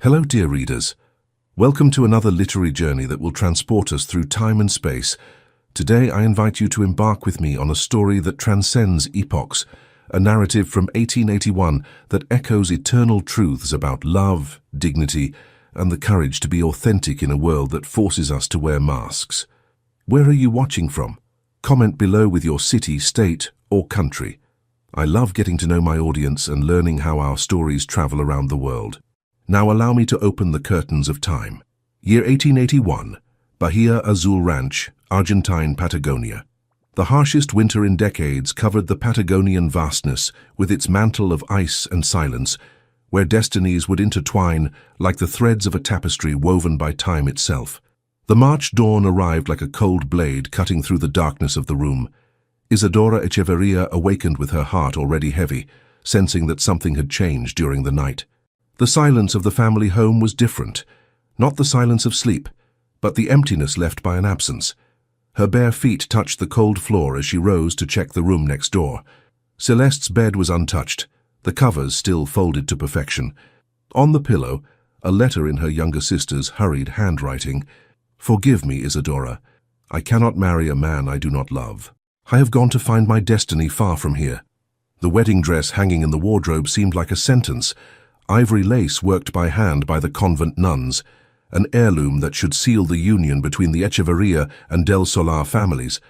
Hello, dear readers. Welcome to another literary journey that will transport us through time and space. Today, I invite you to embark with me on a story that transcends epochs, a narrative from 1881 that echoes eternal truths about love, dignity, and the courage to be authentic in a world that forces us to wear masks. Where are you watching from? Comment below with your city, state, or country. I love getting to know my audience and learning how our stories travel around the world. Now allow me to open the curtains of time. Year 1881, Bahia Azul Ranch, Argentine Patagonia. The harshest winter in decades covered the Patagonian vastness with its mantle of ice and silence, where destinies would intertwine like the threads of a tapestry woven by time itself. The March dawn arrived like a cold blade cutting through the darkness of the room. Isidora Echeverria awakened with her heart already heavy, sensing that something had changed during the night. The silence of the family home was different, not the silence of sleep, but the emptiness left by an absence. Her bare feet touched the cold floor as she rose to check the room next door. Celeste's bed was untouched, the covers still folded to perfection. On the pillow, a letter in her younger sister's hurried handwriting. "Forgive me, Isidora. I cannot marry a man I do not love. I have gone to find my destiny far from here." The wedding dress hanging in the wardrobe seemed like a sentence. Ivory lace worked by hand by the convent nuns, an heirloom that should seal the union between the Echeverria and Del Solar families.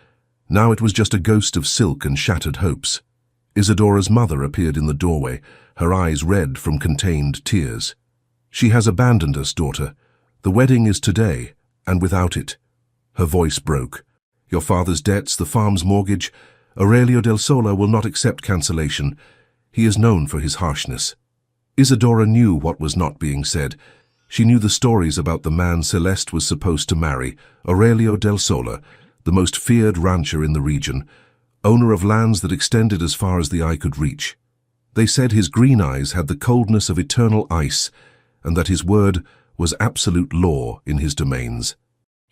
Now it was just a ghost of silk and shattered hopes. Isidora's mother appeared in the doorway, her eyes red from contained tears. "She has abandoned us, daughter. The wedding is today, and without it." Her voice broke. "Your father's debts, the farm's mortgage. Aurelio del Solar will not accept cancellation. He is known for his harshness." Isidora knew what was not being said. She knew the stories about the man Celeste was supposed to marry, Aurelio del Solar, the most feared rancher in the region, owner of lands that extended as far as the eye could reach. They said his green eyes had the coldness of eternal ice, and that his word was absolute law in his domains.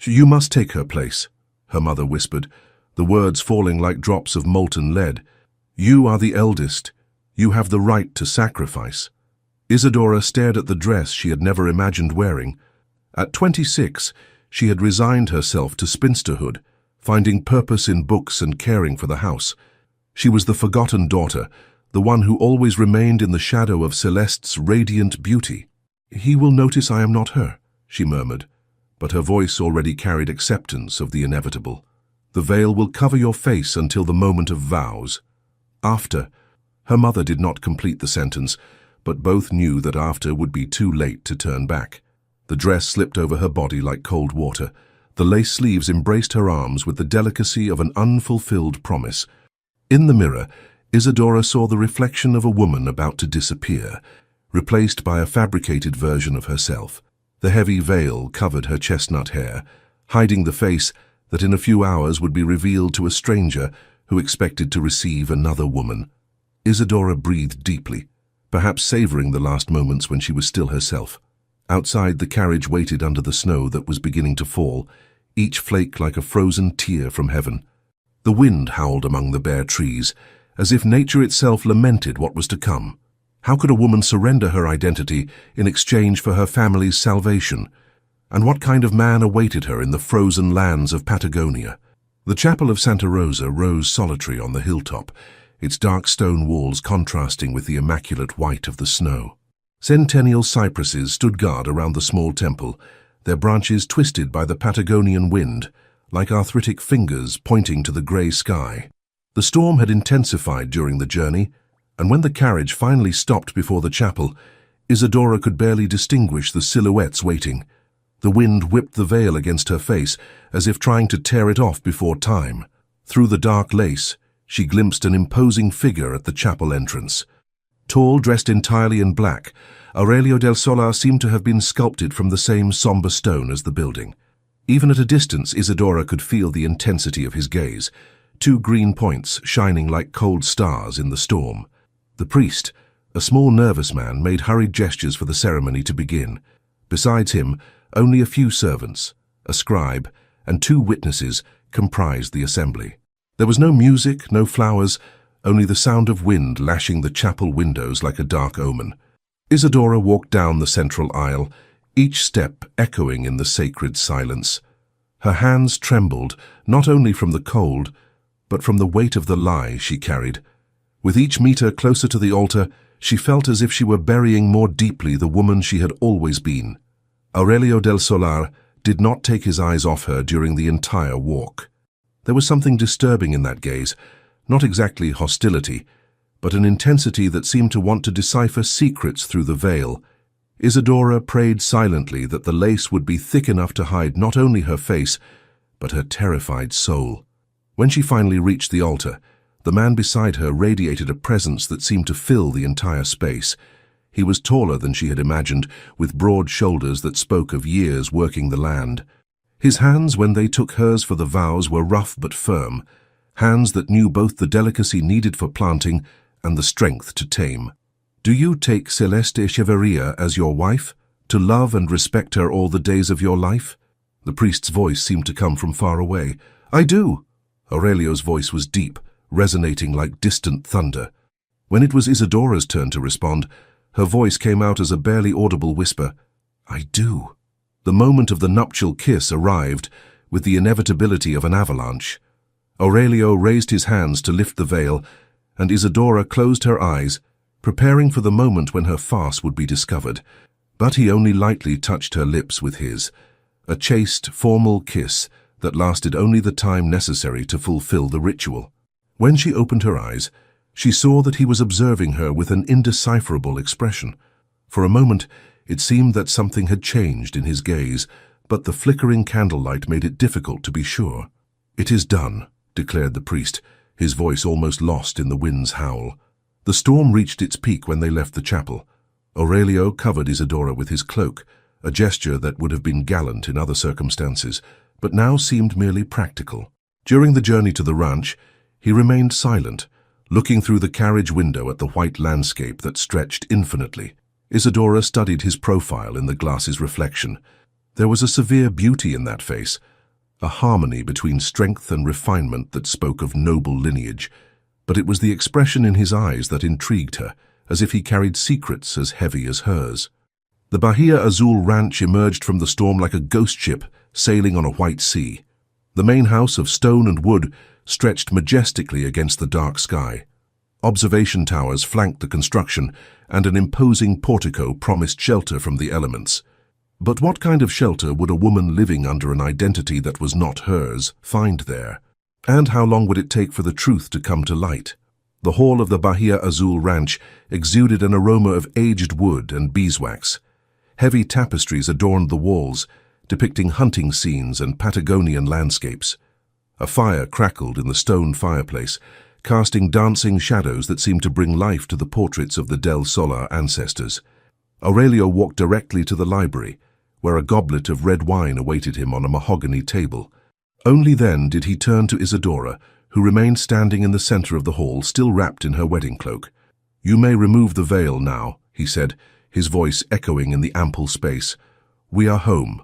"You must take her place," her mother whispered, the words falling like drops of molten lead. "You are the eldest. You have the right to sacrifice." Isidora stared at the dress she had never imagined wearing. At 26, she had resigned herself to spinsterhood, finding purpose in books and caring for the house. She was the forgotten daughter, the one who always remained in the shadow of Celeste's radiant beauty. "He will notice I am not her," she murmured, but her voice already carried acceptance of the inevitable. "The veil will cover your face until the moment of vows. After." Her mother did not complete the sentence, but both knew that after would be too late to turn back. The dress slipped over her body like cold water. The lace sleeves embraced her arms with the delicacy of an unfulfilled promise. In the mirror, Isidora saw the reflection of a woman about to disappear, replaced by a fabricated version of herself. The heavy veil covered her chestnut hair, hiding the face that in a few hours would be revealed to a stranger who expected to receive another woman. Isidora breathed deeply, perhaps savoring the last moments when she was still herself. Outside, the carriage waited under the snow that was beginning to fall, each flake like a frozen tear from heaven. The wind howled among the bare trees, as if nature itself lamented what was to come. How could a woman surrender her identity in exchange for her family's salvation? And what kind of man awaited her in the frozen lands of Patagonia? The chapel of Santa Rosa rose solitary on the hilltop, its dark stone walls contrasting with the immaculate white of the snow. Centennial cypresses stood guard around the small temple, their branches twisted by the Patagonian wind, like arthritic fingers pointing to the grey sky. The storm had intensified during the journey, and when the carriage finally stopped before the chapel, Isidora could barely distinguish the silhouettes waiting. The wind whipped the veil against her face, as if trying to tear it off before time. Through the dark lace, she glimpsed an imposing figure at the chapel entrance. Tall, dressed entirely in black, Aurelio del Solar seemed to have been sculpted from the same somber stone as the building. Even at a distance, Isidora could feel the intensity of his gaze, two green points shining like cold stars in the storm. The priest, a small nervous man, made hurried gestures for the ceremony to begin. Besides him, only a few servants, a scribe, and 2 witnesses comprised the assembly. There was no music, no flowers, only the sound of wind lashing the chapel windows like a dark omen. Isidora walked down the central aisle, each step echoing in the sacred silence. Her hands trembled, not only from the cold, but from the weight of the lie she carried. With each meter closer to the altar, she felt as if she were burying more deeply the woman she had always been. Aurelio del Solar did not take his eyes off her during the entire walk. There was something disturbing in that gaze, not exactly hostility, but an intensity that seemed to want to decipher secrets through the veil. Isidora prayed silently that the lace would be thick enough to hide not only her face, but her terrified soul. When she finally reached the altar, the man beside her radiated a presence that seemed to fill the entire space. He was taller than she had imagined, with broad shoulders that spoke of years working the land. His hands, when they took hers for the vows, were rough but firm, hands that knew both the delicacy needed for planting and the strength to tame. "Do you take Celeste Echeverria as your wife, to love and respect her all the days of your life?" The priest's voice seemed to come from far away. "I do." Aurelio's voice was deep, resonating like distant thunder. When it was Isidora's turn to respond, her voice came out as a barely audible whisper. "I do." The moment of the nuptial kiss arrived, with the inevitability of an avalanche. Aurelio raised his hands to lift the veil, and Isidora closed her eyes, preparing for the moment when her farce would be discovered. But he only lightly touched her lips with his, a chaste, formal kiss that lasted only the time necessary to fulfill the ritual. When she opened her eyes, she saw that he was observing her with an indecipherable expression. For a moment, it seemed that something had changed in his gaze, but the flickering candlelight made it difficult to be sure. "It is done," declared the priest, his voice almost lost in the wind's howl. The storm reached its peak when they left the chapel. Aurelio covered Isidora with his cloak, a gesture that would have been gallant in other circumstances, but now seemed merely practical. During the journey to the ranch, he remained silent, looking through the carriage window at the white landscape that stretched infinitely. Isidora studied his profile in the glass's reflection. There was a severe beauty in that face, a harmony between strength and refinement that spoke of noble lineage, but it was the expression in his eyes that intrigued her, as if he carried secrets as heavy as hers. The Bahia Azul ranch emerged from the storm like a ghost ship sailing on a white sea. The main house of stone and wood stretched majestically against the dark sky. Observation towers flanked the construction, and an imposing portico promised shelter from the elements. But what kind of shelter would a woman living under an identity that was not hers find there? And how long would it take for the truth to come to light? The hall of the Bahia Azul ranch exuded an aroma of aged wood and beeswax. Heavy tapestries adorned the walls, depicting hunting scenes and Patagonian landscapes. A fire crackled in the stone fireplace, casting dancing shadows that seemed to bring life to the portraits of the Del Solar ancestors. Aurelio walked directly to the library, where a goblet of red wine awaited him on a mahogany table. Only then did he turn to Isidora, who remained standing in the center of the hall, still wrapped in her wedding cloak. "You may remove the veil now," he said, his voice echoing in the ample space. "We are home."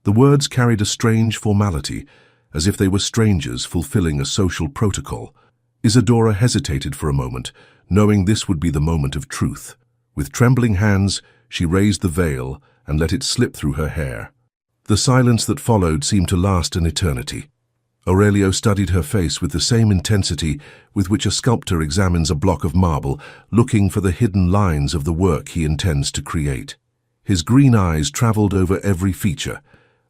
The words carried a strange formality, as if they were strangers fulfilling a social protocol. Isidora hesitated for a moment, knowing this would be the moment of truth. With trembling hands, she raised the veil and let it slip through her hair. The silence that followed seemed to last an eternity. Aurelio studied her face with the same intensity with which a sculptor examines a block of marble, looking for the hidden lines of the work he intends to create. His green eyes traveled over every feature,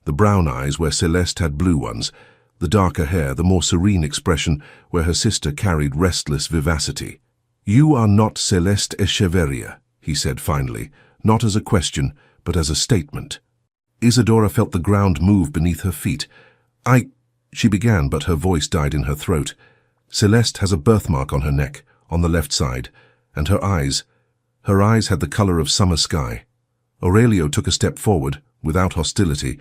the brown eyes where Celeste had blue ones, the darker hair, the more serene expression where her sister carried restless vivacity. "You are not Celeste Echeverria," he said finally, not as a question, but as a statement. Isidora felt the ground move beneath her feet. She began, but her voice died in her throat. "Celeste has a birthmark on her neck, on the left side, and her eyes had the color of summer sky." Aurelio took a step forward, without hostility,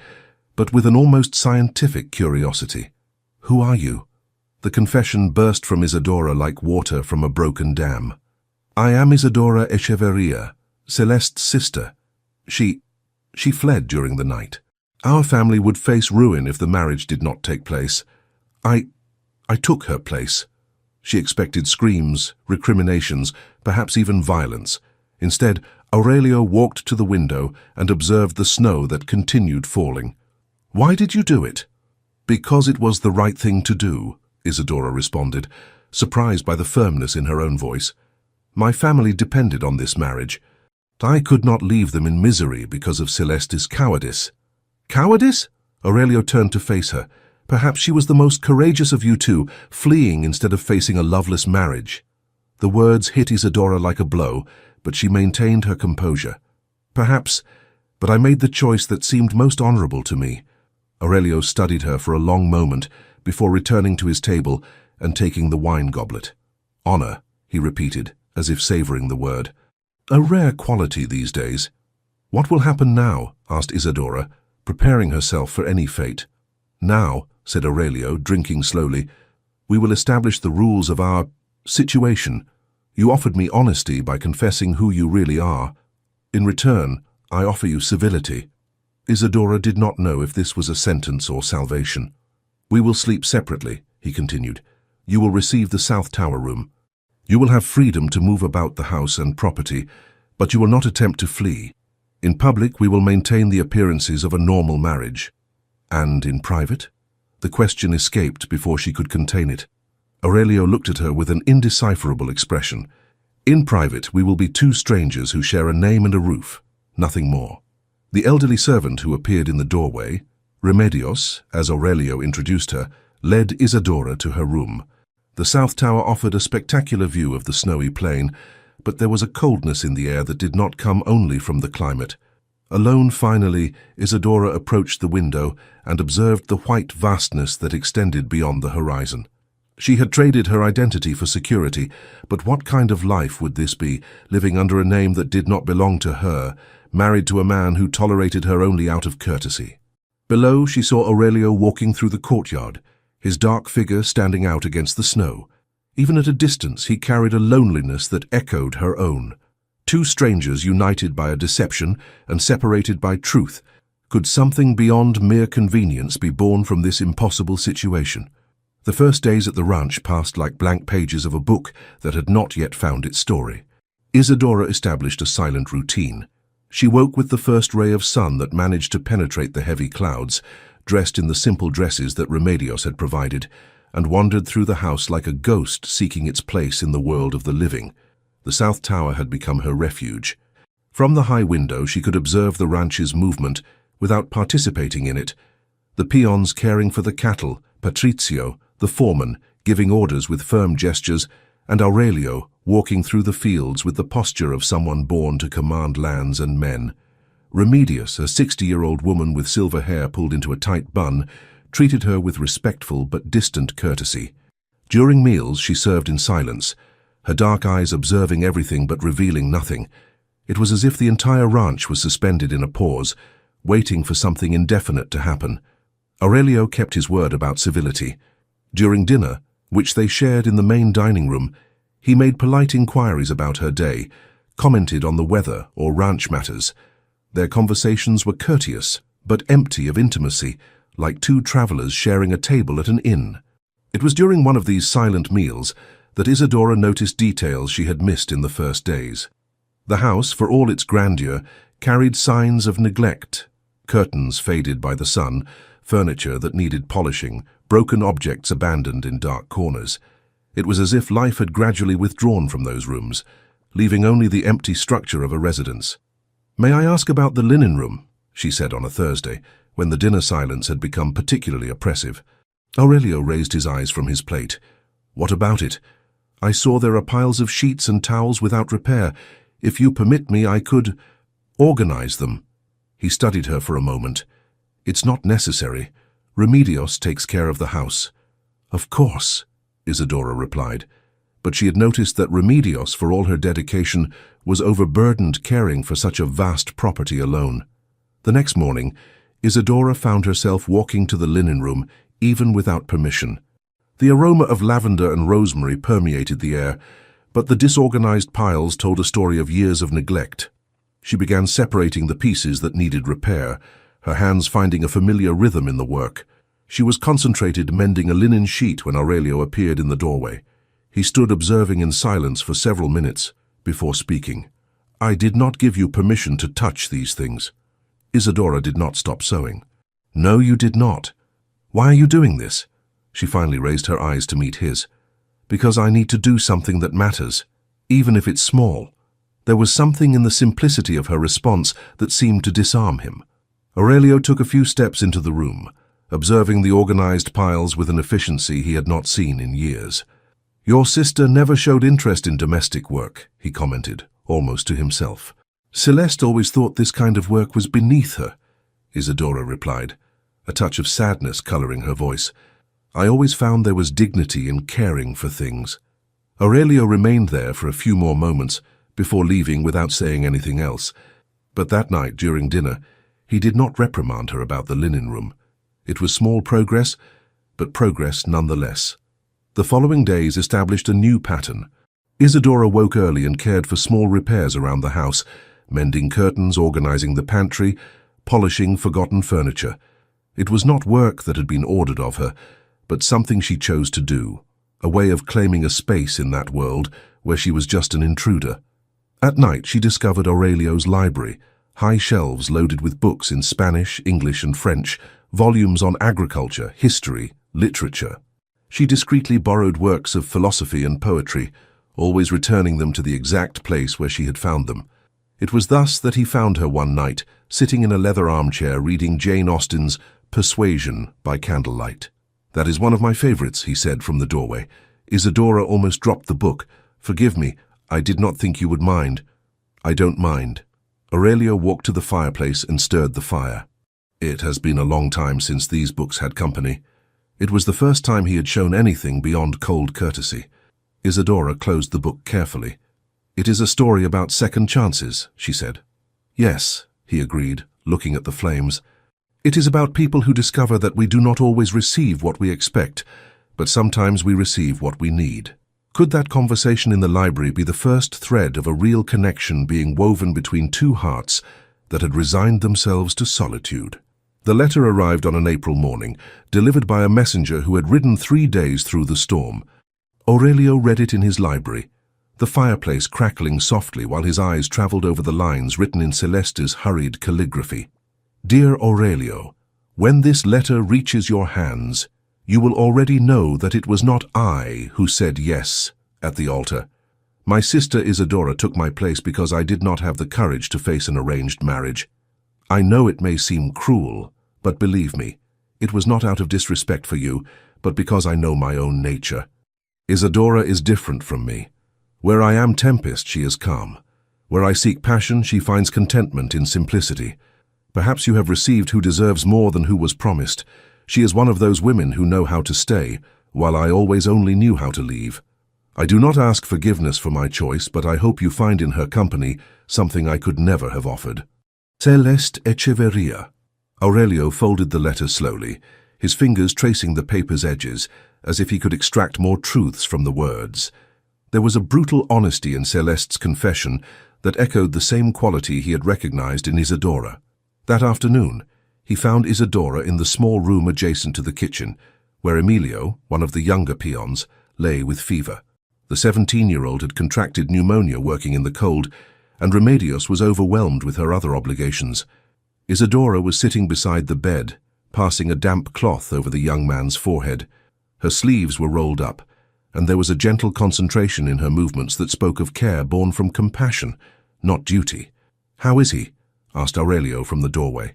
but with an almost scientific curiosity. "Who are you?" The confession burst from Isidora like water from a broken dam. "I am Isidora Echeverria, Celeste's sister. She fled during the night. Our family would face ruin if the marriage did not take place. I took her place." She expected screams, recriminations, perhaps even violence. Instead, Aurelio walked to the window and observed the snow that continued falling. "Why did you do it?" "Because it was the right thing to do," Isadora responded, surprised by the firmness in her own voice. "My family depended on this marriage. I could not leave them in misery because of Celeste's cowardice." "Cowardice?" Aurelio turned to face her. "Perhaps she was the most courageous of you two, fleeing instead of facing a loveless marriage." The words hit Isadora like a blow, but she maintained her composure. "Perhaps, but I made the choice that seemed most honorable to me." Aurelio studied her for a long moment before returning to his table and taking the wine goblet. "Honor," he repeated, as if savoring the word. "A rare quality these days." "What will happen now?" asked Isadora, preparing herself for any fate. "Now," said Aurelio, drinking slowly, "we will establish the rules of our situation. You offered me honesty by confessing who you really are. In return, I offer you civility." Isadora did not know if this was a sentence or salvation. "We will sleep separately," he continued. "You will receive the South Tower room. You will have freedom to move about the house and property, but you will not attempt to flee. In public, we will maintain the appearances of a normal marriage." "And in private?" The question escaped before she could contain it. Aurelio looked at her with an indecipherable expression. "In private, we will be two strangers who share a name and a roof, nothing more." The elderly servant who appeared in the doorway, Remedios, as Aurelio introduced her, led Isadora to her room. The South Tower offered a spectacular view of the snowy plain, but there was a coldness in the air that did not come only from the climate. Alone finally, Isadora approached the window and observed the white vastness that extended beyond the horizon. She had traded her identity for security, but what kind of life would this be, living under a name that did not belong to her, married to a man who tolerated her only out of courtesy? Below, she saw Aurelio walking through the courtyard, his dark figure standing out against the snow. Even at a distance, he carried a loneliness that echoed her own. Two strangers united by a deception and separated by truth. Could something beyond mere convenience be born from this impossible situation? The first days at the ranch passed like blank pages of a book that had not yet found its story. Isadora established a silent routine. She woke with the first ray of sun that managed to penetrate the heavy clouds, dressed in the simple dresses that Remedios had provided, and wandered through the house like a ghost seeking its place in the world of the living. The South Tower had become her refuge. From the high window she could observe the ranch's movement without participating in it. The peons caring for the cattle, Patrizio, the foreman, giving orders with firm gestures, and Aurelio walking through the fields with the posture of someone born to command lands and men. Remedios, a 60-year-old woman with silver hair pulled into a tight bun, treated her with respectful but distant courtesy. During meals she served in silence, her dark eyes observing everything but revealing nothing. It was as if the entire ranch was suspended in a pause, waiting for something indefinite to happen. Aurelio kept his word about civility. During dinner, which they shared in the main dining room, he made polite inquiries about her day, commented on the weather or ranch matters. Their conversations were courteous, but empty of intimacy, like two travelers sharing a table at an inn. It was during one of these silent meals that Isadora noticed details she had missed in the first days. The house, for all its grandeur, carried signs of neglect: curtains faded by the sun, furniture that needed polishing, broken objects abandoned in dark corners. It was as if life had gradually withdrawn from those rooms, leaving only the empty structure of a residence. "May I ask about the linen room?" she said on a Thursday, when the dinner silence had become particularly oppressive. Aurelio raised his eyes from his plate. "What about it?" "I saw there are piles of sheets and towels without repair. If you permit me, I could organize them." He studied her for a moment. "It's not necessary. Remedios takes care of the house." "Of course," Isadora replied, but she had noticed that Remedios, for all her dedication, was overburdened caring for such a vast property alone. The next morning, Isadora found herself walking to the linen room, even without permission. The aroma of lavender and rosemary permeated the air, but the disorganized piles told a story of years of neglect. She began separating the pieces that needed repair, her hands finding a familiar rhythm in the work. She was concentrated mending a linen sheet when Aurelio appeared in the doorway. He stood observing in silence for several minutes before speaking. I did not give you permission to touch these things. Isadora did not stop sewing. No, you did not. Why are you doing this? She finally raised her eyes to meet his. Because I need to do something that matters, even if it's small. There was something in the simplicity of her response that seemed to disarm him. Aurelio took a few steps into the room, observing the organized piles with an efficiency he had not seen in years. Your sister never showed interest in domestic work, he commented, almost to himself. Celeste always thought this kind of work was beneath her, Isadora replied, a touch of sadness coloring her voice. I always found there was dignity in caring for things. Aurelio remained there for a few more moments before leaving without saying anything else. But that night, during dinner, he did not reprimand her about the linen room. It was small progress, but progress nonetheless. The following days established a new pattern. Isadora woke early and cared for small repairs around the house, mending curtains, organizing the pantry, polishing forgotten furniture. It was not work that had been ordered of her, but something she chose to do, a way of claiming a space in that world where she was just an intruder. At night, she discovered Aurelio's library, high shelves loaded with books in Spanish, English, and French, volumes on agriculture, history, literature. She discreetly borrowed works of philosophy and poetry, always returning them to the exact place where she had found them. It was thus that he found her one night, sitting in a leather armchair reading Jane Austen's Persuasion by candlelight. That is one of my favorites, he said from the doorway. Isadora almost dropped the book. Forgive me, I did not think you would mind. I don't mind. Aurelio walked to the fireplace and stirred the fire. It has been a long time since these books had company. It was the first time he had shown anything beyond cold courtesy. Isadora closed the book carefully. It is a story about second chances, she said. Yes, he agreed, looking at the flames. It is about people who discover that we do not always receive what we expect, but sometimes we receive what we need. Could that conversation in the library be the first thread of a real connection being woven between two hearts that had resigned themselves to solitude? The letter arrived on an April morning, delivered by a messenger who had ridden 3 days through the storm. Aurelio read it in his library, the fireplace crackling softly while his eyes traveled over the lines written in Celeste's hurried calligraphy. Dear Aurelio, when this letter reaches your hands, you will already know that it was not I who said yes at the altar. My sister Isadora took my place because I did not have the courage to face an arranged marriage. I know it may seem cruel, but believe me, it was not out of disrespect for you, but because I know my own nature. Isadora is different from me. Where I am tempest, she is calm. Where I seek passion, she finds contentment in simplicity. Perhaps you have received who deserves more than who was promised. She is one of those women who know how to stay, while I always only knew how to leave. I do not ask forgiveness for my choice, but I hope you find in her company something I could never have offered. Celeste Echeverria. Aurelio folded the letter slowly, his fingers tracing the paper's edges, as if he could extract more truths from the words. There was a brutal honesty in Celeste's confession that echoed the same quality he had recognized in Isadora. That afternoon, he found Isadora in the small room adjacent to the kitchen, where Emilio, one of the younger peons, lay with fever. The 17-year-old had contracted pneumonia working in the cold, and Remedios was overwhelmed with her other obligations. Isadora was sitting beside the bed, passing a damp cloth over the young man's forehead. Her sleeves were rolled up, and there was a gentle concentration in her movements that spoke of care born from compassion, not duty. How is he? Asked Aurelio from the doorway.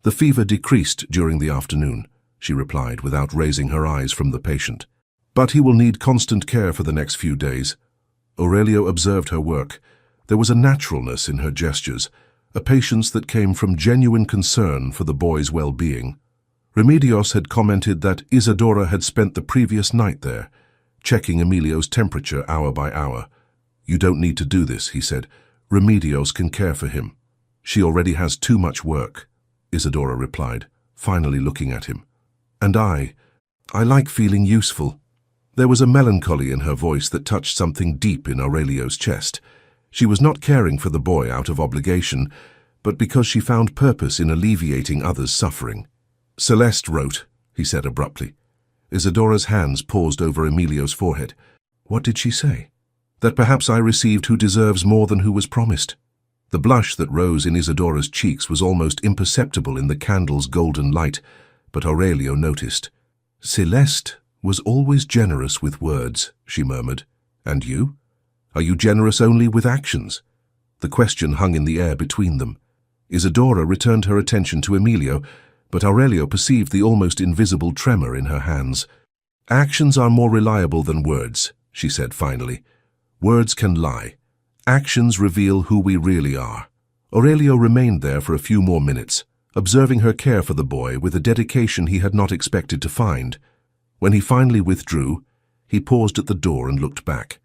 The fever decreased during the afternoon, she replied without raising her eyes from the patient. But he will need constant care for the next few days. Aurelio observed her work. There was a naturalness in her gestures, a patience that came from genuine concern for the boy's well-being. Remedios had commented that Isadora had spent the previous night there, checking Emilio's temperature hour by hour. You don't need to do this, he said. Remedios can care for him. She already has too much work, Isadora replied, finally looking at him. And I like feeling useful. There was a melancholy in her voice that touched something deep in Aurelio's chest. She was not caring for the boy out of obligation, but because she found purpose in alleviating others' suffering. Celeste wrote, he said abruptly. Isadora's hands paused over Emilio's forehead. What did she say? That perhaps I received who deserves more than who was promised. The blush that rose in Isadora's cheeks was almost imperceptible in the candle's golden light, but Aurelio noticed. "Celeste was always generous with words," she murmured. "And you? Are you generous only with actions?" The question hung in the air between them. Isadora returned her attention to Emilio, but Aurelio perceived the almost invisible tremor in her hands. "Actions are more reliable than words," she said finally. "Words can lie. Actions reveal who we really are." Aurelio remained there for a few more minutes, observing her care for the boy with a dedication he had not expected to find. When he finally withdrew, he paused at the door and looked back.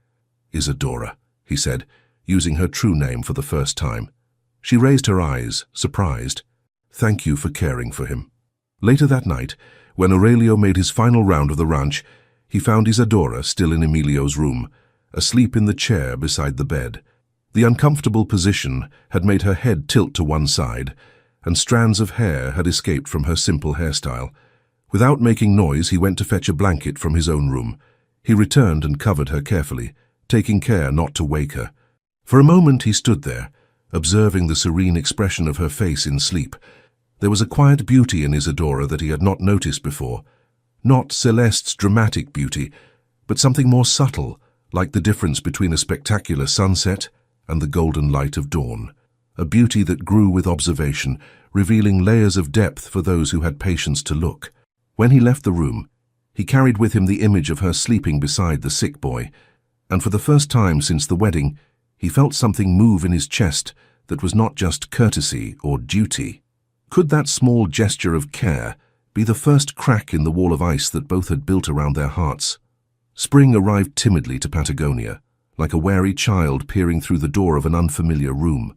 "Isadora," he said, using her true name for the first time. She raised her eyes, surprised. "Thank you for caring for him." Later that night, when Aurelio made his final round of the ranch, he found Isadora still in Emilio's room, asleep in the chair beside the bed. The uncomfortable position had made her head tilt to one side, and strands of hair had escaped from her simple hairstyle. Without making noise, he went to fetch a blanket from his own room. He returned and covered her carefully, taking care not to wake her. For a moment he stood there, observing the serene expression of her face in sleep. There was a quiet beauty in Isadora that he had not noticed before. Not Celeste's dramatic beauty, but something more subtle, like the difference between a spectacular sunset and the golden light of dawn. A beauty that grew with observation, revealing layers of depth for those who had patience to look. When he left the room, he carried with him the image of her sleeping beside the sick boy, and for the first time since the wedding, he felt something move in his chest that was not just courtesy or duty. Could that small gesture of care be the first crack in the wall of ice that both had built around their hearts? Spring arrived timidly to Patagonia, like a wary child peering through the door of an unfamiliar room.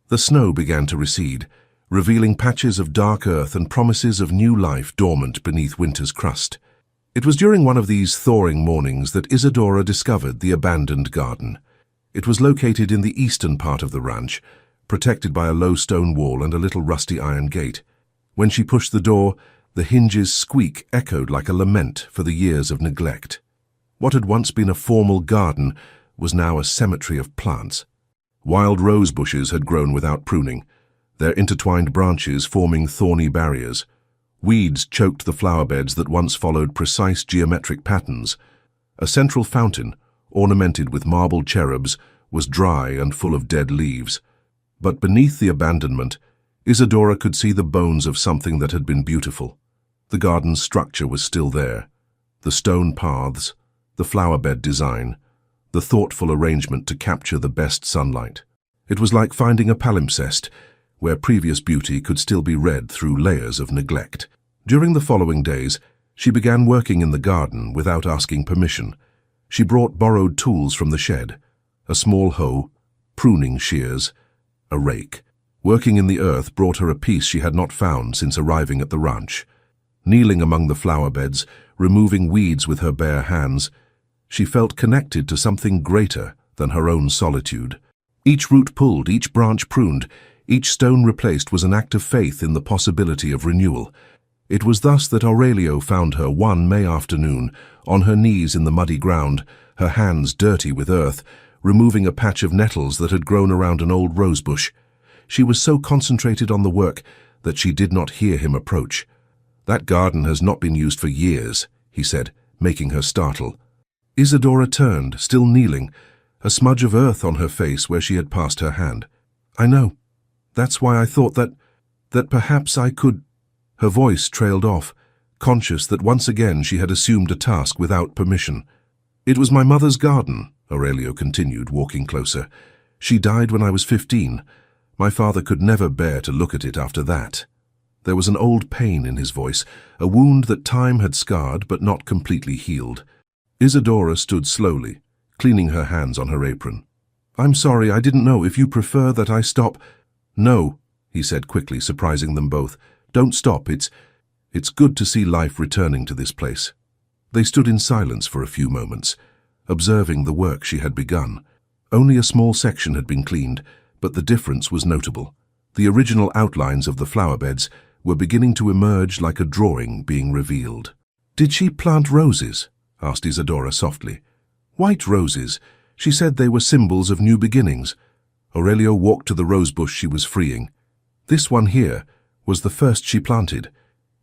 The snow began to recede, revealing patches of dark earth and promises of new life dormant beneath winter's crust. It was during one of these thawing mornings that Isadora discovered the abandoned garden. It was located in the eastern part of the ranch, protected by a low stone wall and a little rusty iron gate. When she pushed the door, the hinge's squeak echoed like a lament for the years of neglect. What had once been a formal garden was now a cemetery of plants. Wild rose bushes had grown without pruning, their intertwined branches forming thorny barriers. Weeds choked the flower beds that once followed precise geometric patterns. A central fountain, ornamented with marble cherubs, was dry and full of dead leaves. But beneath the abandonment, Isadora could see the bones of something that had been beautiful. The garden's structure was still there. The stone paths, the flower bed design, the thoughtful arrangement to capture the best sunlight. It was like finding a palimpsest, where previous beauty could still be read through layers of neglect. During the following days, she began working in the garden without asking permission. She brought borrowed tools from the shed, a small hoe, pruning shears, a rake. Working in the earth brought her a piece she had not found since arriving at the ranch. Kneeling among the flower beds, removing weeds with her bare hands, she felt connected to something greater than her own solitude. Each root pulled, each branch pruned, each stone replaced was an act of faith in the possibility of renewal. It was thus that Aurelio found her one May afternoon, on her knees in the muddy ground, her hands dirty with earth, removing a patch of nettles that had grown around an old rosebush. She was so concentrated on the work that she did not hear him approach. "That garden has not been used for years," he said, making her startle. Isadora turned, still kneeling, a smudge of earth on her face where she had passed her hand. "I know. That's why I thought that perhaps I could—" Her voice trailed off, conscious that once again she had assumed a task without permission. "It was my mother's garden," Aurelio continued, walking closer. "She died when I was 15. My father could never bear to look at it after that." There was an old pain in his voice, a wound that time had scarred but not completely healed. Isadora stood slowly, cleaning her hands on her apron. "I'm sorry, I didn't know. If you prefer that I stop—" "No," he said quickly, surprising them both. "Don't stop. It's good to see life returning to this place." They stood in silence for a few moments, observing the work she had begun. Only a small section had been cleaned, but the difference was notable. The original outlines of the flower beds were beginning to emerge like a drawing being revealed. "Did she plant roses?" asked Isadora softly. "White roses. She said they were symbols of new beginnings." Aurelio walked to the rosebush she was freeing. This one here was the first she planted.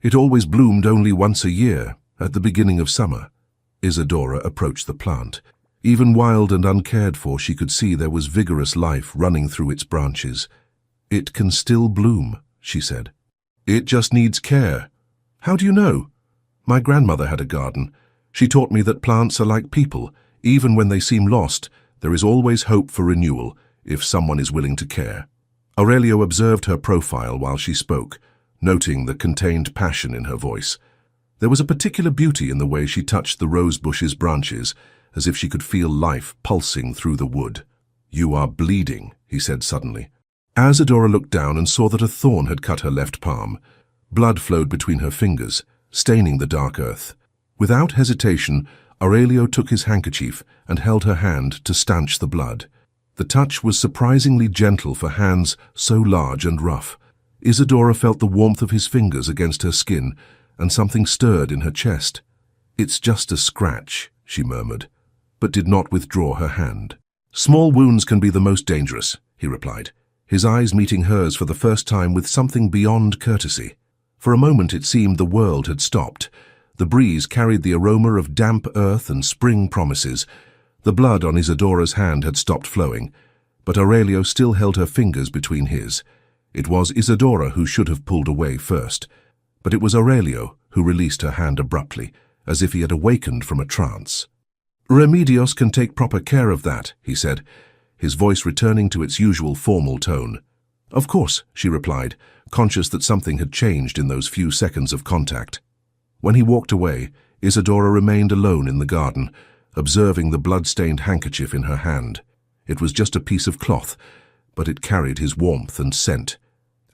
It always bloomed only once a year, at the beginning of summer. Isadora approached the plant. Even wild and uncared for, she could see there was vigorous life running through its branches. "It can still bloom," she said. "It just needs care." "How do you know?" "My grandmother had a garden. She taught me that plants are like people. Even when they seem lost, there is always hope for renewal, if someone is willing to care." Aurelio observed her profile while she spoke, noting the contained passion in her voice. There was a particular beauty in the way she touched the rosebush's branches, as if she could feel life pulsing through the wood. "You are bleeding," he said suddenly. Isadora looked down and saw that a thorn had cut her left palm. Blood flowed between her fingers, staining the dark earth. Without hesitation, Aurelio took his handkerchief and held her hand to stanch the blood. The touch was surprisingly gentle for hands so large and rough. Isadora felt the warmth of his fingers against her skin, and something stirred in her chest. "It's just a scratch," she murmured, but did not withdraw her hand. "Small wounds can be the most dangerous," he replied, his eyes meeting hers for the first time with something beyond courtesy. For a moment it seemed the world had stopped. The breeze carried the aroma of damp earth and spring promises. The blood on Isadora's hand had stopped flowing, but Aurelio still held her fingers between his. It was Isadora who should have pulled away first, but it was Aurelio who released her hand abruptly, as if he had awakened from a trance. "Remedios can take proper care of that," he said, his voice returning to its usual formal tone. "Of course," she replied, conscious that something had changed in those few seconds of contact. When he walked away, Isadora remained alone in the garden, observing the blood-stained handkerchief in her hand. It was just a piece of cloth, but it carried his warmth and scent,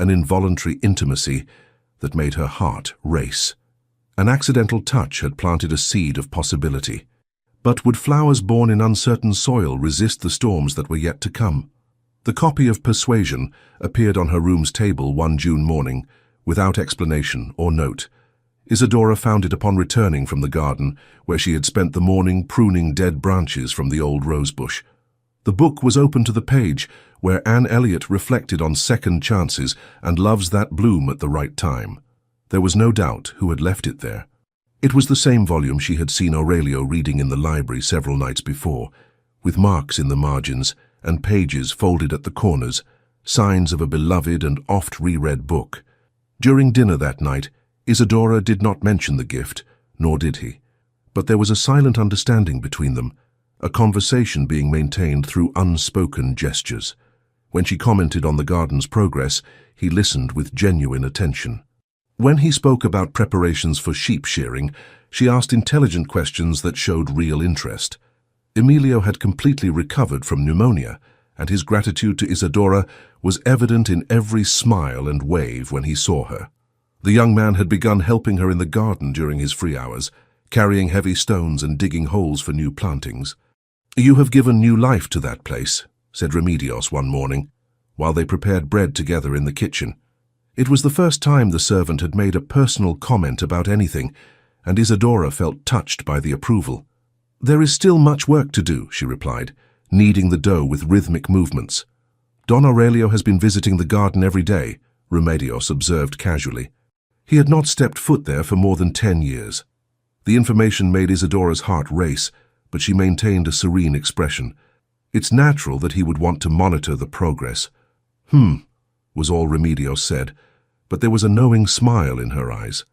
an involuntary intimacy that made her heart race. An accidental touch had planted a seed of possibility. But would flowers born in uncertain soil resist the storms that were yet to come? The copy of Persuasion appeared on her room's table one June morning, without explanation or note. Isadora found it upon returning from the garden, where she had spent the morning pruning dead branches from the old rosebush. The book was open to the page, where Anne Elliot reflected on second chances and loves that bloom at the right time. There was no doubt who had left it there. It was the same volume she had seen Aurelio reading in the library several nights before, with marks in the margins and pages folded at the corners, signs of a beloved and oft reread book. During dinner that night, Isadora did not mention the gift, nor did he. But there was a silent understanding between them, a conversation being maintained through unspoken gestures. When she commented on the garden's progress, he listened with genuine attention. When he spoke about preparations for sheep shearing, she asked intelligent questions that showed real interest. Emilio had completely recovered from pneumonia, and his gratitude to Isadora was evident in every smile and wave when he saw her. The young man had begun helping her in the garden during his free hours, carrying heavy stones and digging holes for new plantings. "You have given new life to that place," said Remedios one morning, while they prepared bread together in the kitchen. It was the first time the servant had made a personal comment about anything, and Isadora felt touched by the approval. "There is still much work to do," she replied, kneading the dough with rhythmic movements. "Don Aurelio has been visiting the garden every day," Remedios observed casually. He had not stepped foot there for more than 10 years. The information made Isadora's heart race, but she maintained a serene expression. It's natural that he would want to monitor the progress. Was all Remedios said, but there was a knowing smile in her eyes.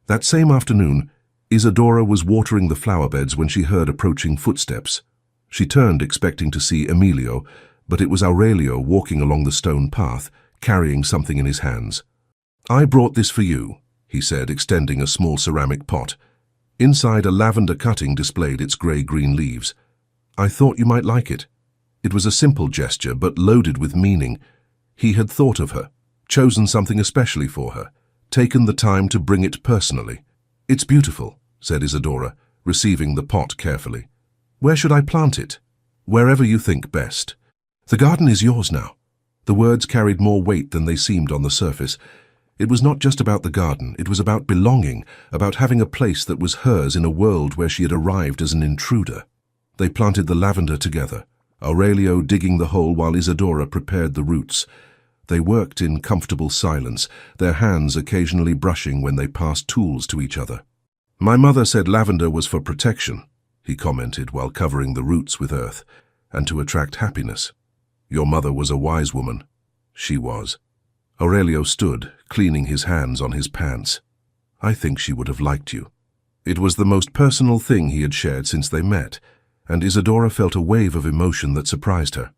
That same afternoon, Isadora was watering the flower beds when she heard approaching footsteps. She turned expecting to see Emilio, but it was Aurelio walking along the stone path, carrying something in his hands. "I brought this for you," he said, extending a small ceramic pot. Inside, a lavender cutting displayed its grey-green leaves. "I thought you might like it." It was a simple gesture, but loaded with meaning. He had thought of her, chosen something especially for her, taken the time to bring it personally. "It's beautiful," said Isadora, receiving the pot carefully. "Where should I plant it?" "Wherever you think best. The garden is yours now." The words carried more weight than they seemed on the surface. It was not just about the garden, it was about belonging, about having a place that was hers in a world where she had arrived as an intruder. They planted the lavender together, Aurelio digging the hole while Isidora prepared the roots. They worked in comfortable silence, their hands occasionally brushing when they passed tools to each other. "My mother said lavender was for protection," he commented while covering the roots with earth, "and to attract happiness. Your mother was a wise woman." "She was." Aurelio stood, cleaning his hands on his pants. "I think she would have liked you." It was the most personal thing he had shared since they met, and Isidora felt a wave of emotion that surprised her.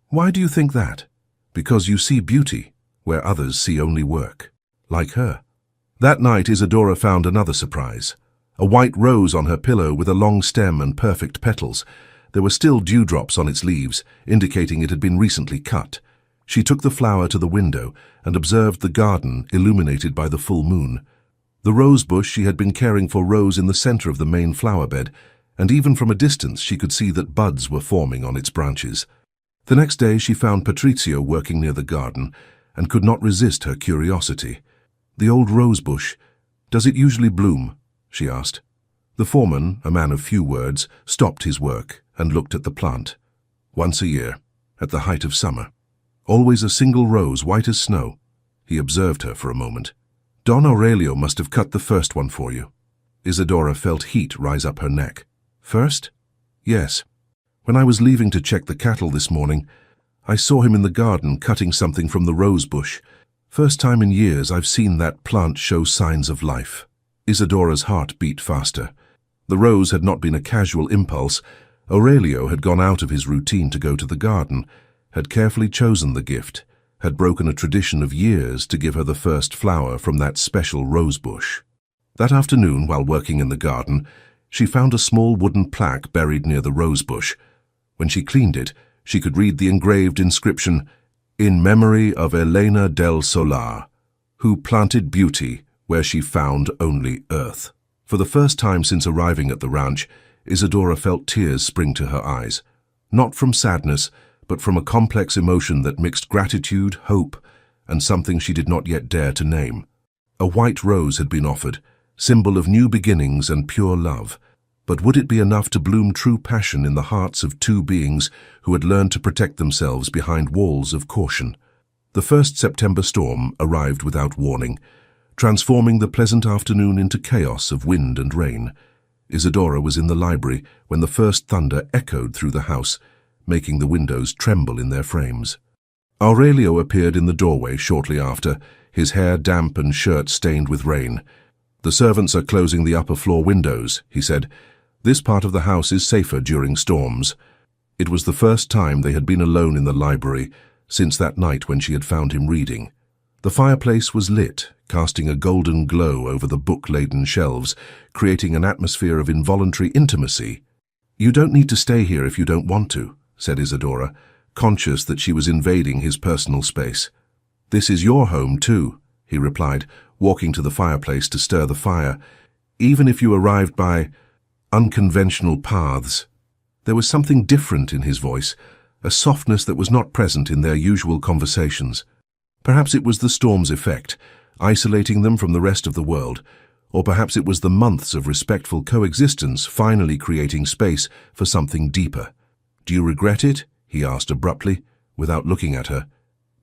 "Why do you think that?" "Because you see beauty where others see only work. Like her." That night Isidora found another surprise. A white rose on her pillow with a long stem and perfect petals. There were still dewdrops on its leaves, indicating it had been recently cut. She took the flower to the window and observed the garden illuminated by the full moon. The rose bush she had been caring for rose in the center of the main flower bed, and even from a distance she could see that buds were forming on its branches. The next day she found Patrizio working near the garden and could not resist her curiosity. "The old rose bush, does it usually bloom?" she asked. The foreman, a man of few words, stopped his work and looked at the plant. "Once a year, at the height of summer. Always a single rose, white as snow." He observed her for a moment. "Don Aurelio must have cut the first one for you." Isidora felt heat rise up her neck. "First?" "Yes. When I was leaving to check the cattle this morning, I saw him in the garden cutting something from the rose bush. First time in years I've seen that plant show signs of life." Isidora's heart beat faster. The rose had not been a casual impulse. Aurelio had gone out of his routine to go to the garden, had carefully chosen the gift, had broken a tradition of years to give her the first flower from that special rose bush. That afternoon, while working in the garden, she found a small wooden plaque buried near the rose bush. When she cleaned it, she could read the engraved inscription, "In memory of Elena del Solar, who planted beauty where she found only earth." For the first time since arriving at the ranch, Isidora felt tears spring to her eyes, not from sadness, but from a complex emotion that mixed gratitude, hope, and something she did not yet dare to name. A white rose had been offered, symbol of new beginnings and pure love. But would it be enough to bloom true passion in the hearts of two beings who had learned to protect themselves behind walls of caution? The first September storm arrived without warning, transforming the pleasant afternoon into chaos of wind and rain. Isidora was in the library when the first thunder echoed through the house, making the windows tremble in their frames. Aurelio appeared in the doorway shortly after, his hair damp and shirt stained with rain. "The servants are closing the upper floor windows," he said. "This part of the house is safer during storms." It was the first time they had been alone in the library since that night when she had found him reading. The fireplace was lit, casting a golden glow over the book-laden shelves, creating an atmosphere of involuntary intimacy. "You don't need to stay here if you don't want to," said Isidora, conscious that she was invading his personal space. "This is your home too," he replied, walking to the fireplace to stir the fire. "Even if you arrived by unconventional paths." There was something different in his voice, a softness that was not present in their usual conversations. Perhaps it was the storm's effect, isolating them from the rest of the world, or perhaps it was the months of respectful coexistence finally creating space for something deeper. "Do you regret it?" he asked abruptly, without looking at her.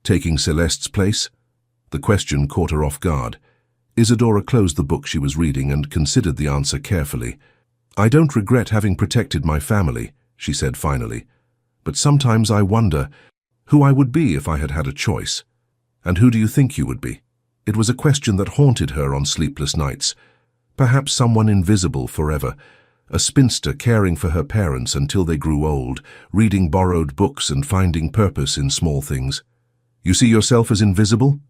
"Taking Celeste's place?" The question caught her off guard. Isidora closed the book she was reading and considered the answer carefully. "I don't regret having protected my family," she said finally. "But sometimes I wonder who I would be if I had had a choice. And who do you think you would be?" It was a question that haunted her on sleepless nights. Perhaps someone invisible forever, a spinster caring for her parents until they grew old, reading borrowed books and finding purpose in small things. "You see yourself as invisible?"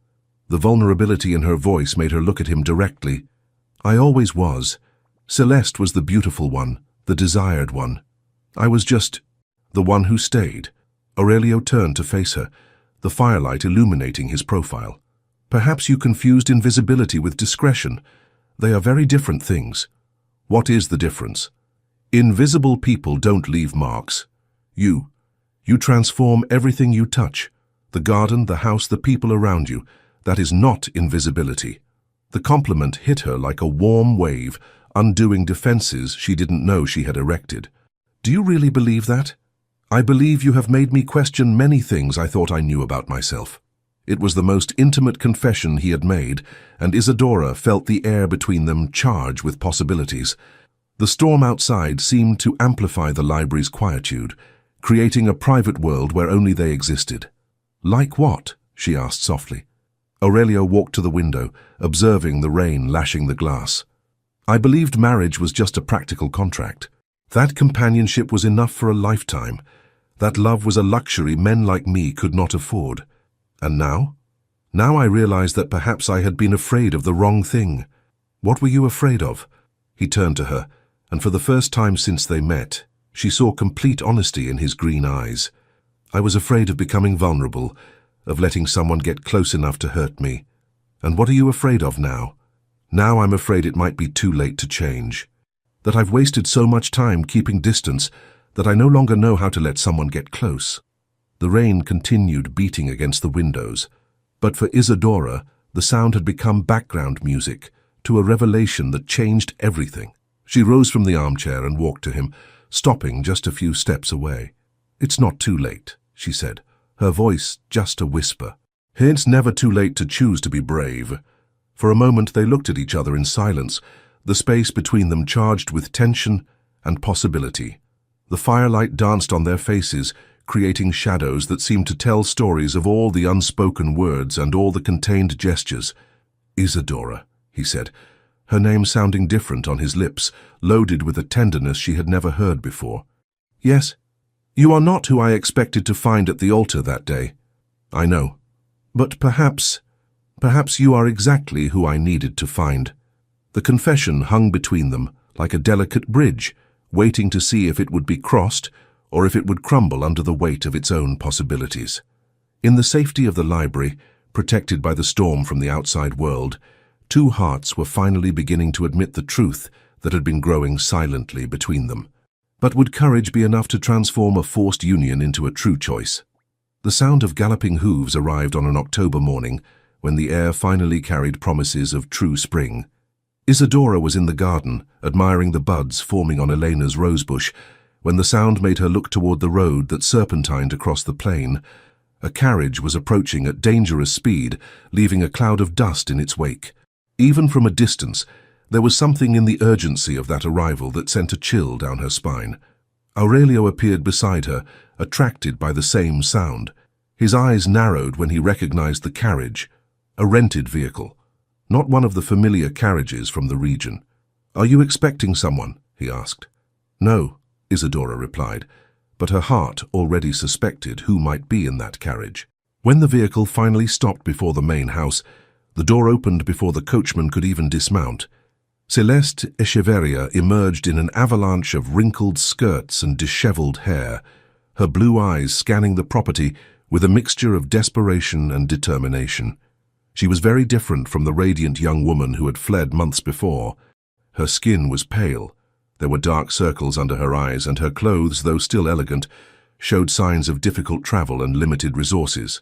The vulnerability in her voice made her look at him directly. "I always was. Celeste was the beautiful one, the desired one. I was just the one who stayed." Aurelio turned to face her, the firelight illuminating his profile. "Perhaps you confused invisibility with discretion. They are very different things." "What is the difference?" "Invisible people don't leave marks. You transform everything you touch. The garden, the house, the people around you. That is not invisibility." The compliment hit her like a warm wave, undoing defenses she didn't know she had erected. "Do you really believe that?" I believe you have made me question many things I thought I knew about myself. It was the most intimate confession he had made, and Isadora felt the air between them charged with possibilities. The storm outside seemed to amplify the library's quietude, creating a private world where only they existed. Like what? She asked softly. Aurelio walked to the window, observing the rain lashing the glass. I believed marriage was just a practical contract. That companionship was enough for a lifetime. That love was a luxury men like me could not afford. And now? Now I realized that perhaps I had been afraid of the wrong thing. What were you afraid of? He turned to her, and for the first time since they met, she saw complete honesty in his green eyes. I was afraid of becoming vulnerable, of letting someone get close enough to hurt me. And what are you afraid of now? Now I'm afraid it might be too late to change. That I've wasted so much time keeping distance that I no longer know how to let someone get close. The rain continued beating against the windows, but for Isadora, the sound had become background music to a revelation that changed everything. She rose from the armchair and walked to him, stopping just a few steps away. It's not too late, she said, her voice just a whisper. It's never too late to choose to be brave. For a moment they looked at each other in silence, the space between them charged with tension and possibility. The firelight danced on their faces, creating shadows that seemed to tell stories of all the unspoken words and all the contained gestures. Isadora, he said, her name sounding different on his lips, loaded with a tenderness she had never heard before. Yes, you are not who I expected to find at the altar that day. I know. But perhaps you are exactly who I needed to find. The confession hung between them like a delicate bridge, waiting to see if it would be crossed or if it would crumble under the weight of its own possibilities. In the safety of the library, protected by the storm from the outside world, two hearts were finally beginning to admit the truth that had been growing silently between them. But would courage be enough to transform a forced union into a true choice? The sound of galloping hooves arrived on an October morning, when the air finally carried promises of true spring. Isadora was in the garden, admiring the buds forming on Elena's rosebush, when the sound made her look toward the road that serpentined across the plain. A carriage was approaching at dangerous speed, leaving a cloud of dust in its wake. Even from a distance, there was something in the urgency of that arrival that sent a chill down her spine. Aurelio appeared beside her, attracted by the same sound. His eyes narrowed when he recognized the carriage, a rented vehicle, not one of the familiar carriages from the region. "Are you expecting someone?" he asked. "No," Isadora replied, but her heart already suspected who might be in that carriage. When the vehicle finally stopped before the main house, the door opened before the coachman could even dismount. Celeste Echeverria emerged in an avalanche of wrinkled skirts and disheveled hair, her blue eyes scanning the property with a mixture of desperation and determination. She was very different from the radiant young woman who had fled months before. Her skin was pale. There were dark circles under her eyes, and her clothes, though still elegant, showed signs of difficult travel and limited resources.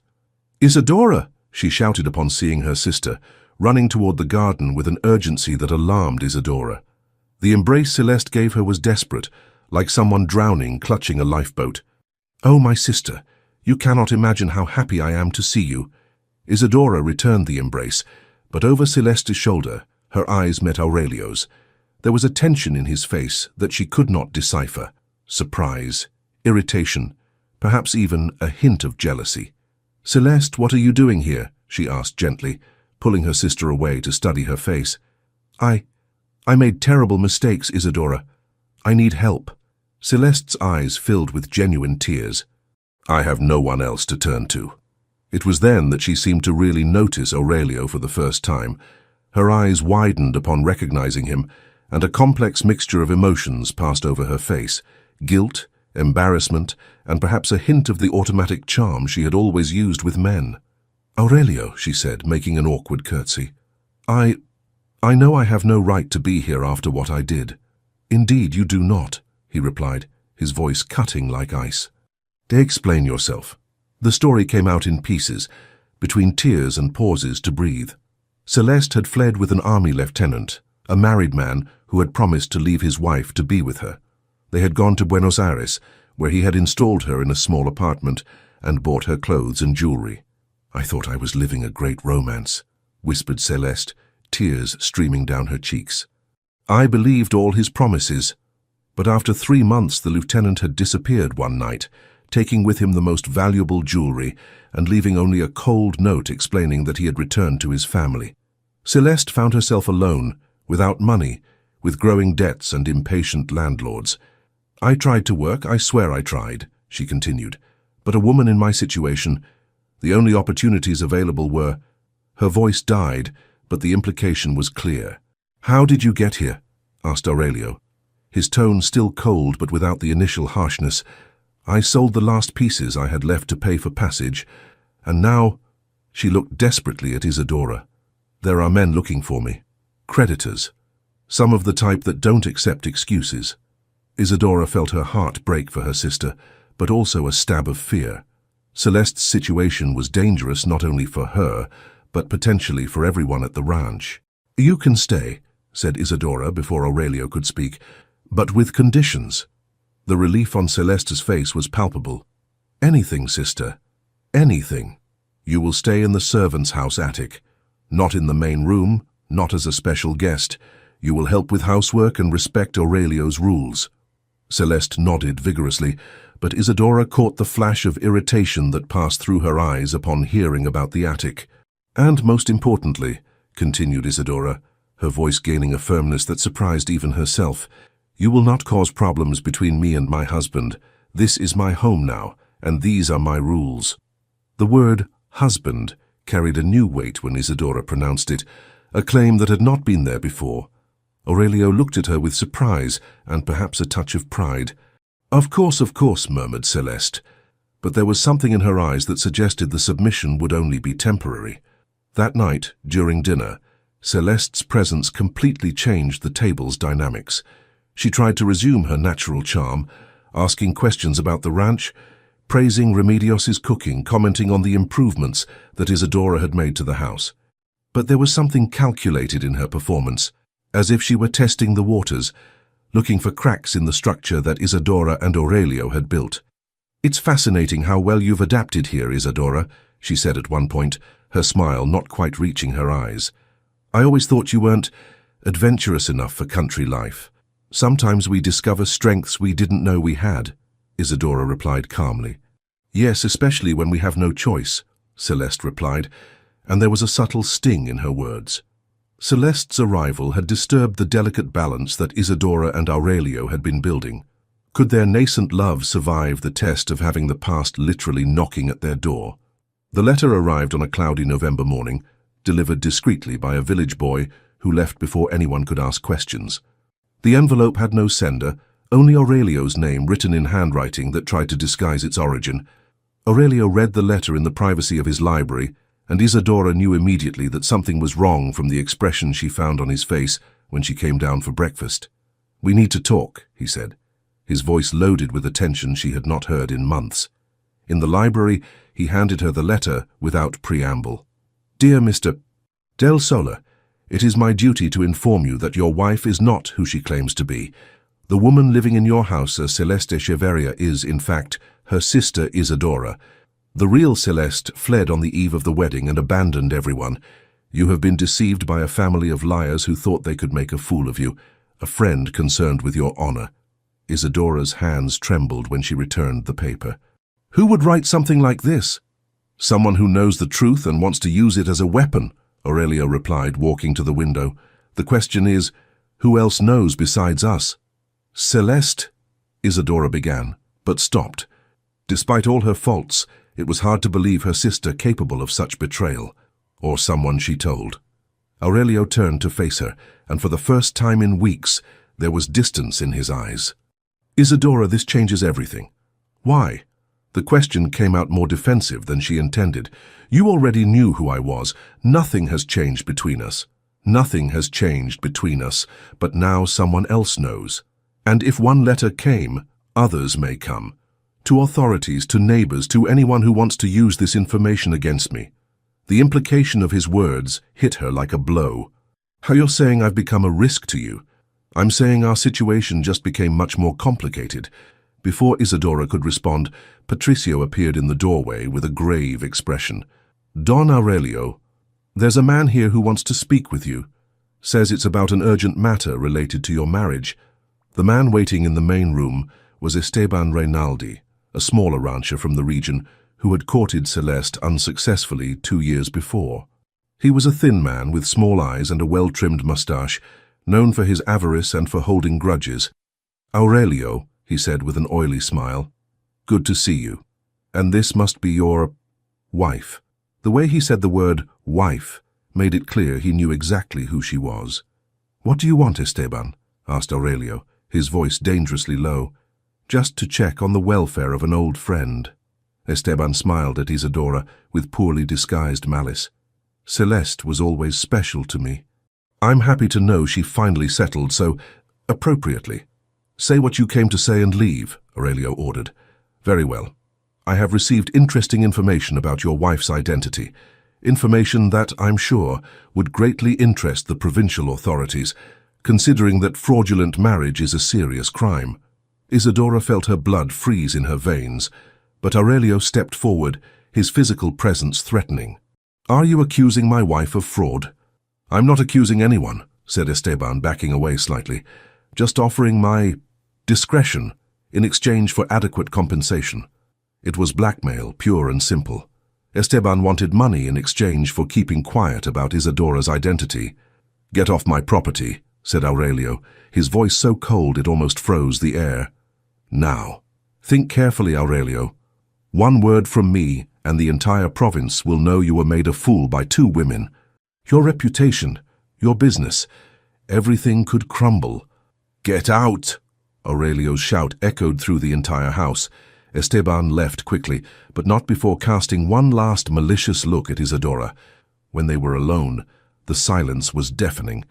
"Isadora!" she shouted upon seeing her sister, running toward the garden with an urgency that alarmed Isadora. The embrace Celeste gave her was desperate, like someone drowning clutching a lifeboat. "Oh, my sister, you cannot imagine how happy I am to see you." Isadora returned the embrace, but over Celeste's shoulder, her eyes met Aurelio's. There was a tension in his face that she could not decipher. Surprise, irritation, perhaps even a hint of jealousy. "Celeste, what are you doing here?" she asked gently, pulling her sister away to study her face. I made terrible mistakes, Isadora. I need help." Celeste's eyes filled with genuine tears. "I have no one else to turn to." It was then that she seemed to really notice Aurelio for the first time. Her eyes widened upon recognizing him, and a complex mixture of emotions passed over her face: guilt, embarrassment, and perhaps a hint of the automatic charm she had always used with men. "Aurelio," she said, making an awkward curtsy. I know I have no right to be here after what I did." "Indeed you do not," he replied, his voice cutting like ice. "Explain yourself." The story came out in pieces, between tears and pauses to breathe. Celeste had fled with an army lieutenant, a married man who had promised to leave his wife to be with her. They had gone to Buenos Aires, where he had installed her in a small apartment and bought her clothes and jewelry. "I thought I was living a great romance," whispered Celeste, tears streaming down her cheeks. "I believed all his promises, but after 3 months the lieutenant had disappeared one night, taking with him the most valuable jewelry and leaving only a cold note explaining that he had returned to his family. Celeste found herself alone, without money, with growing debts and impatient landlords. I tried to work, I swear I tried," she continued, "but a woman in my situation, the only opportunities available were—" Her voice died, but the implication was clear. "How did you get here?" asked Aurelio, his tone still cold but without the initial harshness. "I sold the last pieces I had left to pay for passage, and now—" She looked desperately at Isadora. "There are men looking for me. Creditors. Some of the type that don't accept excuses." Isadora felt her heart break for her sister, but also a stab of fear. Celeste's situation was dangerous not only for her, but potentially for everyone at the ranch. "You can stay," said Isadora before Aurelio could speak, "but with conditions." The relief on Celeste's face was palpable. "Anything, sister. Anything. You will stay in the servants' house attic. Not in the main room, not as a special guest. You will help with housework and respect Aurelio's rules." Celeste nodded vigorously, but Isadora caught the flash of irritation that passed through her eyes upon hearing about the attic. "And most importantly," continued Isadora, her voice gaining a firmness that surprised even herself, "you will not cause problems between me and my husband. This is my home now, and these are my rules." The word husband carried a new weight when Isadora pronounced it, a claim that had not been there before. Aurelio looked at her with surprise and perhaps a touch of pride. Of course," murmured Celeste, but there was something in her eyes that suggested the submission would only be temporary. That night, during dinner, Celeste's presence completely changed the table's dynamics. She tried to resume her natural charm, asking questions about the ranch, praising Remedios's cooking, commenting on the improvements that Isadora had made to the house. But there was something calculated in her performance, as if she were testing the waters, looking for cracks in the structure that Isadora and Aurelio had built. "It's fascinating how well you've adapted here, Isadora," she said at one point, her smile not quite reaching her eyes. "I always thought you weren't adventurous enough for country life. Sometimes we discover strengths we didn't know we had," Isadora replied calmly. "Yes, especially when we have no choice," Celeste replied, and there was a subtle sting in her words. Celeste's arrival had disturbed the delicate balance that Isadora and Aurelio had been building. Could their nascent love survive the test of having the past literally knocking at their door? The letter arrived on a cloudy November morning, delivered discreetly by a village boy who left before anyone could ask questions. The envelope had no sender, only Aurelio's name written in handwriting that tried to disguise its origin. Aurelio read the letter in the privacy of his library, and Isadora knew immediately that something was wrong from the expression she found on his face when she came down for breakfast. "We need to talk," he said, his voice loaded with a tension she had not heard in months. In the library, he handed her the letter without preamble. "Dear Mr. Del Sola, it is my duty to inform you that your wife is not who she claims to be. The woman living in your house, Celeste Echeverria, is, in fact, her sister Isadora. The real Celeste fled on the eve of the wedding and abandoned everyone. You have been deceived by a family of liars who thought they could make a fool of you, a friend concerned with your honor." Isadora's hands trembled when she returned the paper. "Who would write something like this?" "Someone who knows the truth and wants to use it as a weapon," Aurelio replied, walking to the window. "The question is, who else knows besides us?" "Celeste," Isadora began, but stopped. Despite all her faults, it was hard to believe her sister capable of such betrayal, or someone she told. Aurelio turned to face her, and for the first time in weeks, there was distance in his eyes. "Isadora, this changes everything." "Why?" The question came out more defensive than she intended. "You already knew who I was. Nothing has changed between us. Nothing has changed between us, but now someone else knows. And if one letter came, others may come. To authorities, to neighbors, to anyone who wants to use this information against me." The implication of his words hit her like a blow. "How you're saying I've become a risk to you? I'm saying our situation just became much more complicated. Before Isidora could respond, Patricio appeared in the doorway with a grave expression. "Don Aurelio, there's a man here who wants to speak with you. Says it's about an urgent matter related to your marriage." The man waiting in the main room was Esteban Reinaldi, a smaller rancher from the region who had courted Celeste unsuccessfully 2 years before. He was a thin man with small eyes and a well-trimmed mustache, known for his avarice and for holding grudges. "Aurelio," he said with an oily smile, "good to see you. And this must be your wife." The way he said the word wife made it clear he knew exactly who she was. "What do you want, Esteban?" asked Aurelio, his voice dangerously low. "Just to check on the welfare of an old friend." Esteban smiled at Isidora with poorly disguised malice. "Celeste was always special to me. I'm happy to know she finally settled so appropriately." "Say what you came to say and leave," Aurelio ordered. "Very well. I have received interesting information about your wife's identity. Information that, I'm sure, would greatly interest the provincial authorities, considering that fraudulent marriage is a serious crime." Isidora felt her blood freeze in her veins, but Aurelio stepped forward, his physical presence threatening. "Are you accusing my wife of fraud?" "I'm not accusing anyone," said Esteban, backing away slightly. "Just offering my discretion in exchange for adequate compensation." It was blackmail, pure and simple. Esteban wanted money in exchange for keeping quiet about Isidora's identity. "Get off my property," said Aurelio, his voice so cold it almost froze the air. "Now, think carefully, Aurelio. One word from me, and the entire province will know you were made a fool by 2 women. Your reputation, your business, everything could crumble." "Get out!" Aurelio's shout echoed through the entire house. Esteban left quickly, but not before casting one last malicious look at Isidora. When they were alone, the silence was deafening.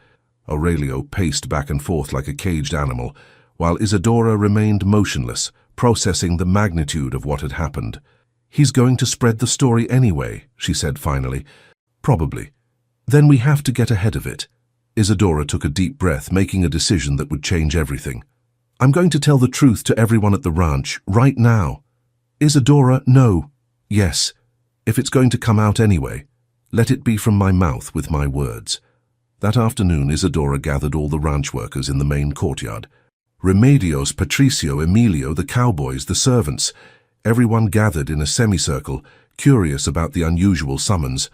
Aurelio paced back and forth like a caged animal, while Isidora remained motionless, processing the magnitude of what had happened. "He's going to spread the story anyway," she said finally. "Probably. Then we have to get ahead of it." Isidora took a deep breath, making a decision that would change everything. "I'm going to tell the truth to everyone at the ranch, right now." "Isidora, no. Yes. If it's going to come out anyway, let it be from my mouth with my words." That afternoon, Isidora gathered all the ranch workers in the main courtyard. Remedios, Patricio, Emilio, the cowboys, the servants. Everyone gathered in a semicircle, curious about the unusual summons.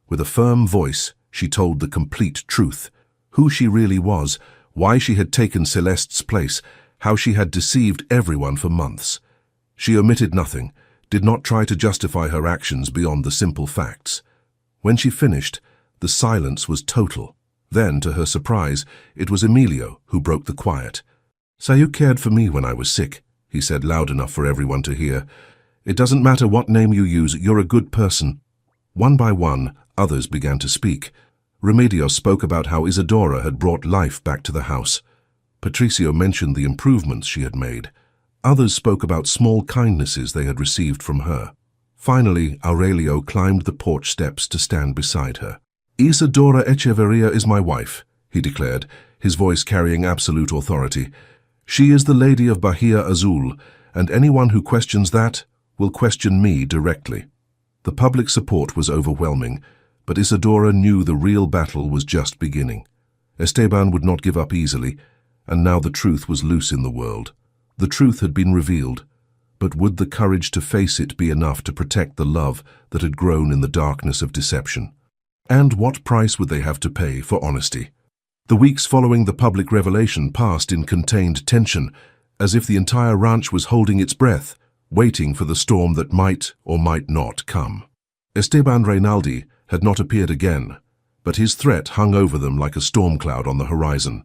With a firm voice, she told the complete truth. Who she really was, why she had taken Celeste's place, how she had deceived everyone for months. She omitted nothing, did not try to justify her actions beyond the simple facts. When she finished, the silence was total. Then, to her surprise, it was Emilio who broke the quiet. "So you cared for me when I was sick," he said loud enough for everyone to hear. "It doesn't matter what name you use, you're a good person." One by one, others began to speak. Remedios spoke about how Isidora had brought life back to the house. Patricio mentioned the improvements she had made. Others spoke about small kindnesses they had received from her. Finally, Aurelio climbed the porch steps to stand beside her. "Isidora Echeverria is my wife," he declared, his voice carrying absolute authority. "She is the Lady of Bahia Azul, and anyone who questions that will question me directly." The public support was overwhelming, but Isidora knew the real battle was just beginning. Esteban would not give up easily, and now the truth was loose in the world. The truth had been revealed, but would the courage to face it be enough to protect the love that had grown in the darkness of deception? And what price would they have to pay for honesty? The weeks following the public revelation passed in contained tension, as if the entire ranch was holding its breath, waiting for the storm that might or might not come. Esteban Reinaldi had not appeared again, but his threat hung over them like a storm cloud on the horizon.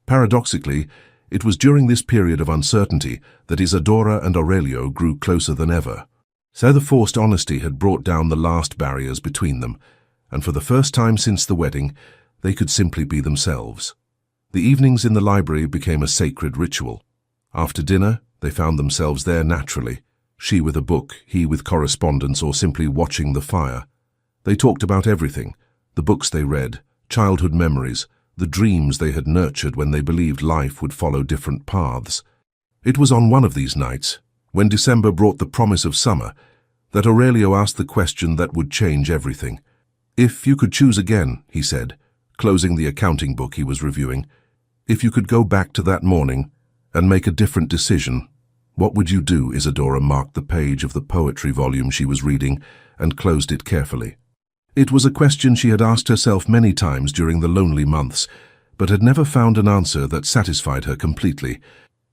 Paradoxically, it was during this period of uncertainty that Isidora and Aurelio grew closer than ever. So the forced honesty had brought down the last barriers between them, and for the first time since the wedding, they could simply be themselves. The evenings in the library became a sacred ritual. After dinner, they found themselves there naturally, she with a book, he with correspondence, or simply watching the fire. They talked about everything, the books they read, childhood memories, the dreams they had nurtured when they believed life would follow different paths. It was on one of these nights, when December brought the promise of summer, that Aurelio asked the question that would change everything. "If you could choose again," he said, closing the accounting book he was reviewing, "if you could go back to that morning and make a different decision, what would you do?" Isadora marked the page of the poetry volume she was reading and closed it carefully. It was a question she had asked herself many times during the lonely months, but had never found an answer that satisfied her completely.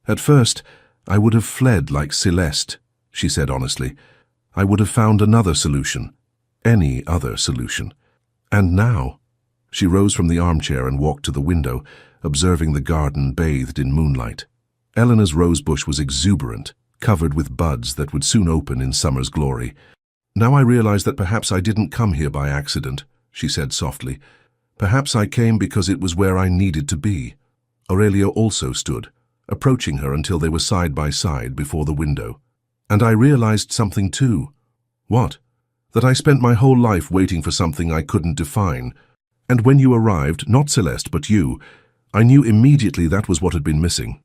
"At first, I would have fled like Celeste," she said honestly. "I would have found another solution, any other solution. And now?" She rose from the armchair and walked to the window, observing the garden bathed in moonlight. Eleanor's rosebush was exuberant, covered with buds that would soon open in summer's glory. "Now I realize that perhaps I didn't come here by accident," she said softly. "Perhaps I came because it was where I needed to be." Aurelio also stood, approaching her until they were side by side before the window. "And I realized something too." "What?" "That I spent my whole life waiting for something I couldn't define. And when you arrived, not Celeste but you, I knew immediately that was what had been missing."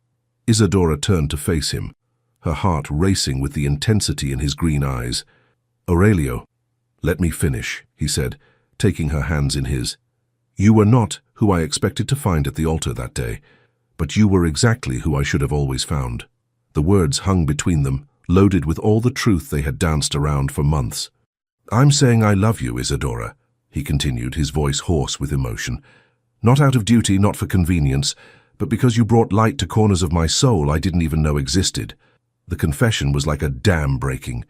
Isadora turned to face him, her heart racing with the intensity in his green eyes. "Aurelio, let me finish," he said, taking her hands in his. "You were not who I expected to find at the altar that day, but you were exactly who I should have always found." The words hung between them, loaded with all the truth they had danced around for months. "I'm saying I love you, Isadora," he continued, his voice hoarse with emotion. "Not out of duty, not for convenience, but because you brought light to corners of my soul I didn't even know existed." The confession was like a dam breaking.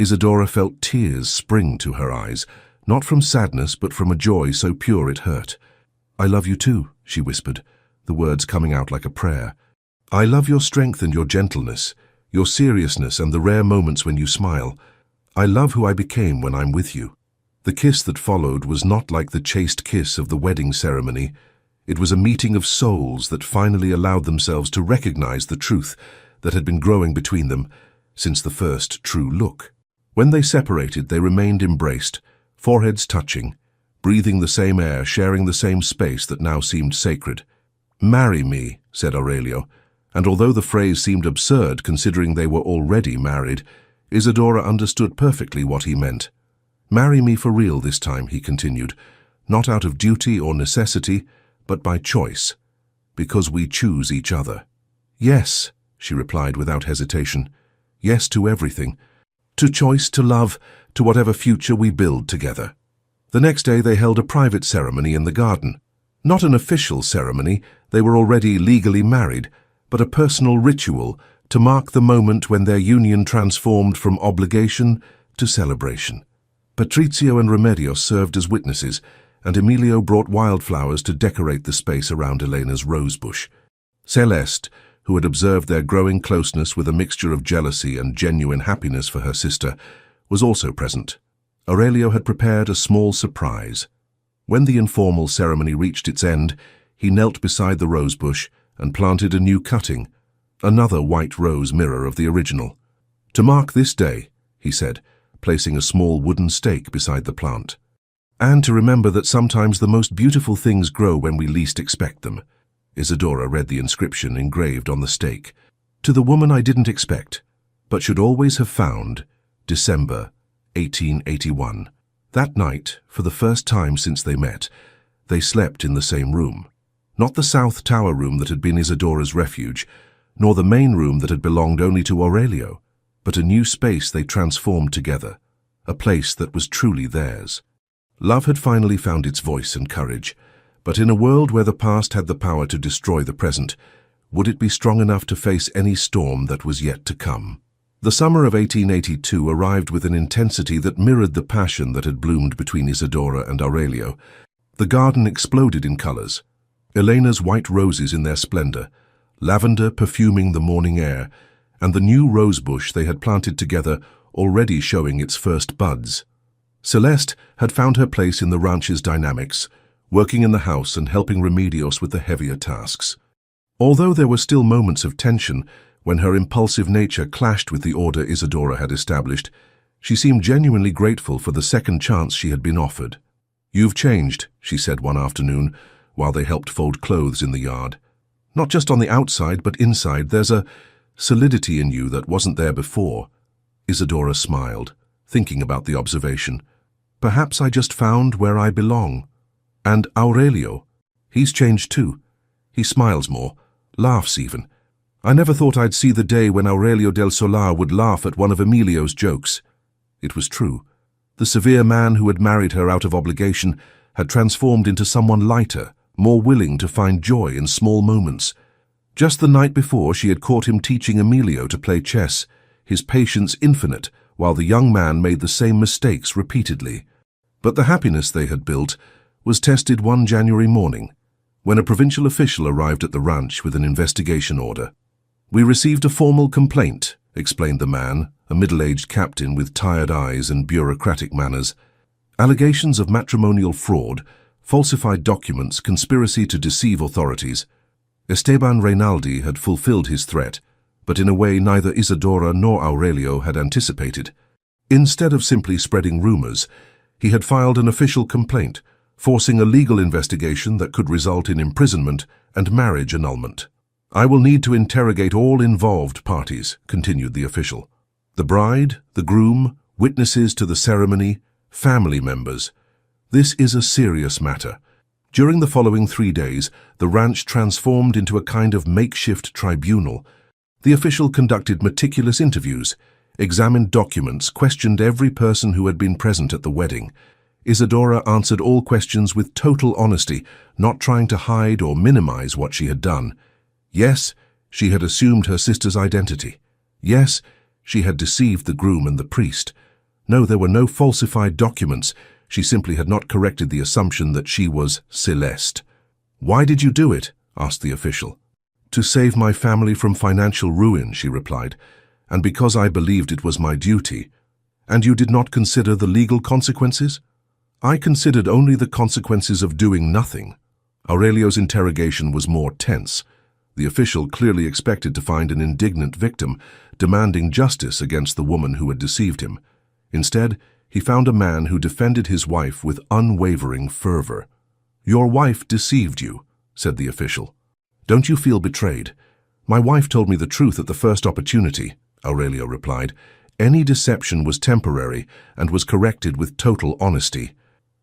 Isadora felt tears spring to her eyes, not from sadness but from a joy so pure it hurt. "I love you too," she whispered, the words coming out like a prayer. "I love your strength and your gentleness, your seriousness and the rare moments when you smile. I love who I became when I'm with you." The kiss that followed was not like the chaste kiss of the wedding ceremony. It was a meeting of souls that finally allowed themselves to recognize the truth that had been growing between them since the first true look. When they separated, they remained embraced, foreheads touching, breathing the same air, sharing the same space that now seemed sacred. "Marry me," said Aurelio, and although the phrase seemed absurd considering they were already married, Isadora understood perfectly what he meant. "Marry me for real this time," he continued, "not out of duty or necessity, but by choice, because we choose each other." "Yes," she replied without hesitation. "Yes to everything. To choice, to love, to whatever future we build together." The next day they held a private ceremony in the garden. Not an official ceremony, they were already legally married, but a personal ritual to mark the moment when their union transformed from obligation to celebration. Patrizio and Remedios served as witnesses, and Emilio brought wildflowers to decorate the space around Elena's rosebush. Celeste, who had observed their growing closeness with a mixture of jealousy and genuine happiness for her sister, was also present. Aurelio had prepared a small surprise. When the informal ceremony reached its end, he knelt beside the rosebush and planted a new cutting, another white rose mirror of the original. "To mark this day," he said, placing a small wooden stake beside the plant. "And to remember that sometimes the most beautiful things grow when we least expect them." Isadora read the inscription engraved on the stake. "To the woman I didn't expect, but should always have found, December 1881. That night, for the first time since they met, they slept in the same room. Not the South Tower room that had been Isadora's refuge, nor the main room that had belonged only to Aurelio, but a new space they transformed together, a place that was truly theirs. Love had finally found its voice and courage, but in a world where the past had the power to destroy the present, would it be strong enough to face any storm that was yet to come? The summer of 1882 arrived with an intensity that mirrored the passion that had bloomed between Isadora and Aurelio. The garden exploded in colors, Elena's white roses in their splendor, lavender perfuming the morning air, and the new rosebush they had planted together already showing its first buds. Celeste had found her place in the ranch's dynamics, working in the house and helping Remedios with the heavier tasks. Although there were still moments of tension when her impulsive nature clashed with the order Isadora had established, she seemed genuinely grateful for the second chance she had been offered. "You've changed," she said one afternoon, while they helped fold clothes in the yard. "Not just on the outside, but inside, there's a Solidity in you that wasn't there before. Isadora smiled, thinking about the observation. Perhaps I just found where I belong. And Aurelio, he's changed too. He smiles more, laughs even. I never thought I'd see the day when Aurelio del Solar would laugh at one of Emilio's jokes. It was true. The severe man who had married her out of obligation had transformed into someone lighter, more willing to find joy in small moments. Just the night before, she had caught him teaching Emilio to play chess, his patience infinite, while the young man made the same mistakes repeatedly. But the happiness they had built was tested one January morning, when a provincial official arrived at the ranch with an investigation order. "We received a formal complaint," explained the man, a middle-aged captain with tired eyes and bureaucratic manners. "Allegations of matrimonial fraud, falsified documents, conspiracy to deceive authorities." Esteban Reynaldi had fulfilled his threat, but in a way neither Isadora nor Aurelio had anticipated. Instead of simply spreading rumors, he had filed an official complaint, forcing a legal investigation that could result in imprisonment and marriage annulment. "I will need to interrogate all involved parties," continued the official. "The bride, the groom, witnesses to the ceremony, family members. This is a serious matter." During the following 3 days, the ranch transformed into a kind of makeshift tribunal. The official conducted meticulous interviews, examined documents, questioned every person who had been present at the wedding. Isadora answered all questions with total honesty, not trying to hide or minimize what she had done. Yes, she had assumed her sister's identity. Yes, she had deceived the groom and the priest. No, there were no falsified documents. She simply had not corrected the assumption that she was Celeste. "Why did you do it?" asked the official. "To save my family from financial ruin," she replied, "and because I believed it was my duty." "And you did not consider the legal consequences?" "I considered only the consequences of doing nothing." Aurelio's interrogation was more tense. The official clearly expected to find an indignant victim, demanding justice against the woman who had deceived him. Instead, he found a man who defended his wife with unwavering fervor. "Your wife deceived you," said the official. "Don't you feel betrayed?" "My wife told me the truth at the first opportunity," Aurelio replied. "Any deception was temporary and was corrected with total honesty.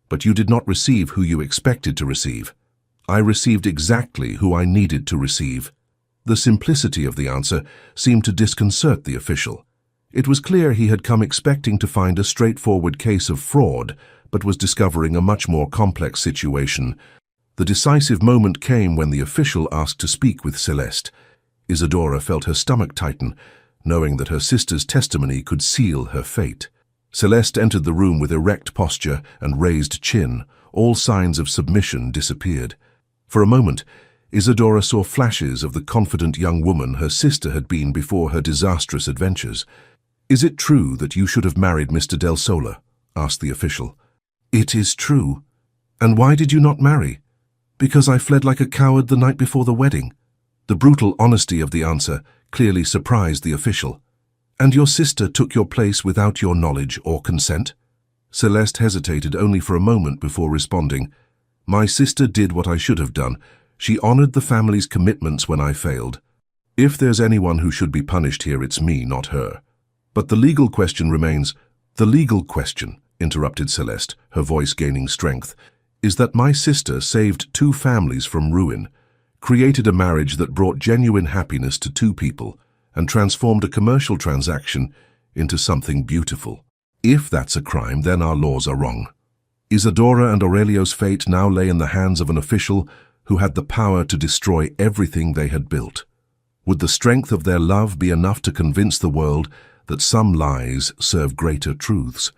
But you did not receive who you expected to receive." "I received exactly who I needed to receive." The simplicity of the answer seemed to disconcert the official. It was clear he had come expecting to find a straightforward case of fraud, but was discovering a much more complex situation. The decisive moment came when the official asked to speak with Celeste. Isadora felt her stomach tighten, knowing that her sister's testimony could seal her fate. Celeste entered the room with erect posture and raised chin. All signs of submission disappeared. For a moment, Isadora saw flashes of the confident young woman her sister had been before her disastrous adventures. "Is it true that you should have married Mr. Del Solar?" asked the official. "It is true." "And why did you not marry?" "Because I fled like a coward the night before the wedding." The brutal honesty of the answer clearly surprised the official. "And your sister took your place without your knowledge or consent?" Celeste hesitated only for a moment before responding. "My sister did what I should have done. She honored the family's commitments when I failed. If there's anyone who should be punished here, it's me, not her." "But the legal question remains." "The legal question," interrupted Celeste, her voice gaining strength, "is that my sister saved 2 families from ruin, created a marriage that brought genuine happiness to 2 people, and transformed a commercial transaction into something beautiful. If that's a crime, then our laws are wrong." Isadora and Aurelio's fate now lay in the hands of an official who had the power to destroy everything they had built. Would the strength of their love be enough to convince the world that some lies serve greater truths?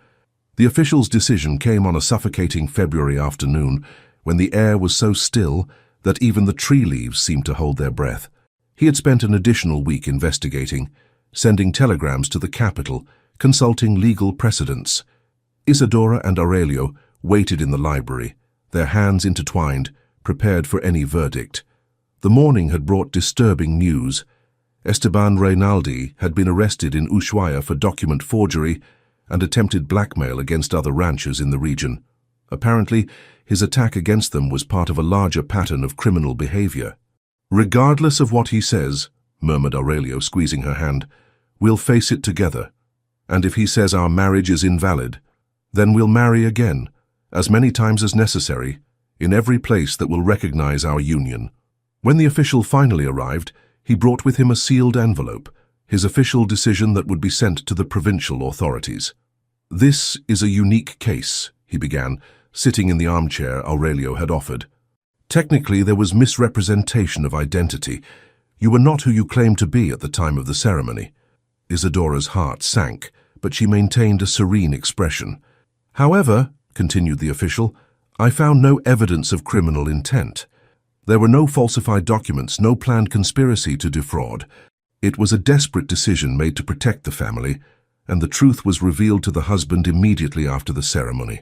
The official's decision came on a suffocating February afternoon when the air was so still that even the tree leaves seemed to hold their breath. He had spent an additional week investigating, sending telegrams to the capital, consulting legal precedents. Isadora and Aurelio waited in the library, their hands intertwined, prepared for any verdict. The morning had brought disturbing news. Esteban Reynaldi had been arrested in Ushuaia for document forgery and attempted blackmail against other ranchers in the region. Apparently, his attack against them was part of a larger pattern of criminal behavior. "Regardless of what he says," murmured Aurelio, squeezing her hand. "We'll face it together. And if he says our marriage is invalid, then we'll marry again, as many times as necessary, in every place that will recognize our union." When the official finally arrived, he brought with him a sealed envelope, his official decision that would be sent to the provincial authorities. "This is a unique case," he began, sitting in the armchair Aurelio had offered. "Technically, there was misrepresentation of identity. You were not who you claimed to be at the time of the ceremony." Isadora's heart sank, but she maintained a serene expression. "However," continued the official, "I found no evidence of criminal intent. There were no falsified documents, no planned conspiracy to defraud. It was a desperate decision made to protect the family, and the truth was revealed to the husband immediately after the ceremony."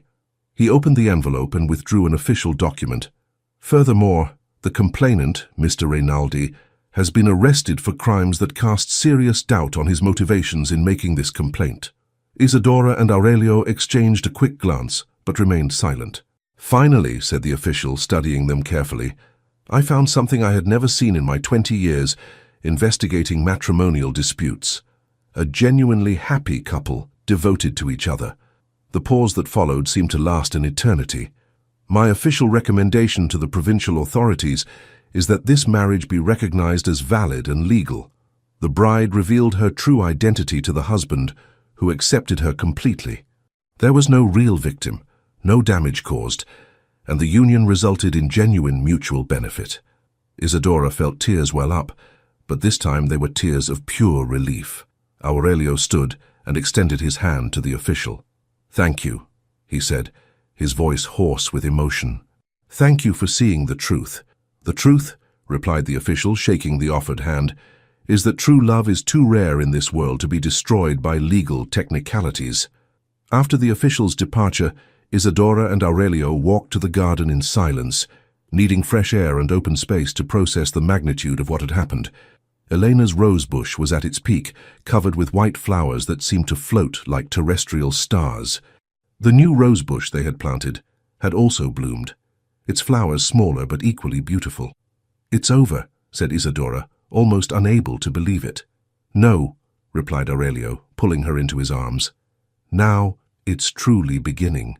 He opened the envelope and withdrew an official document. "Furthermore, the complainant, Mr. Rinaldi, has been arrested for crimes that cast serious doubt on his motivations in making this complaint." Isadora and Aurelio exchanged a quick glance, but remained silent. "Finally," said the official, studying them carefully, "I found something I had never seen in my 20 years investigating matrimonial disputes. A genuinely happy couple, devoted to each other." The pause that followed seemed to last an eternity. "My official recommendation to the provincial authorities is that this marriage be recognized as valid and legal." The bride revealed her true identity to the husband, who accepted her completely. There was no real victim, no damage caused, and the union resulted in genuine mutual benefit. Isadora felt tears well up, but this time they were tears of pure relief. Aurelio stood and extended his hand to the official. "Thank you," he said, his voice hoarse with emotion. "Thank you for seeing the truth." "The truth," replied the official, shaking the offered hand, "is that true love is too rare in this world to be destroyed by legal technicalities." After the official's departure, Isadora and Aurelio walked to the garden in silence, needing fresh air and open space to process the magnitude of what had happened. Elena's rosebush was at its peak, covered with white flowers that seemed to float like terrestrial stars. The new rosebush they had planted had also bloomed, its flowers smaller but equally beautiful. "It's over," said Isadora, almost unable to believe it. "No," replied Aurelio, pulling her into his arms. "Now it's truly beginning."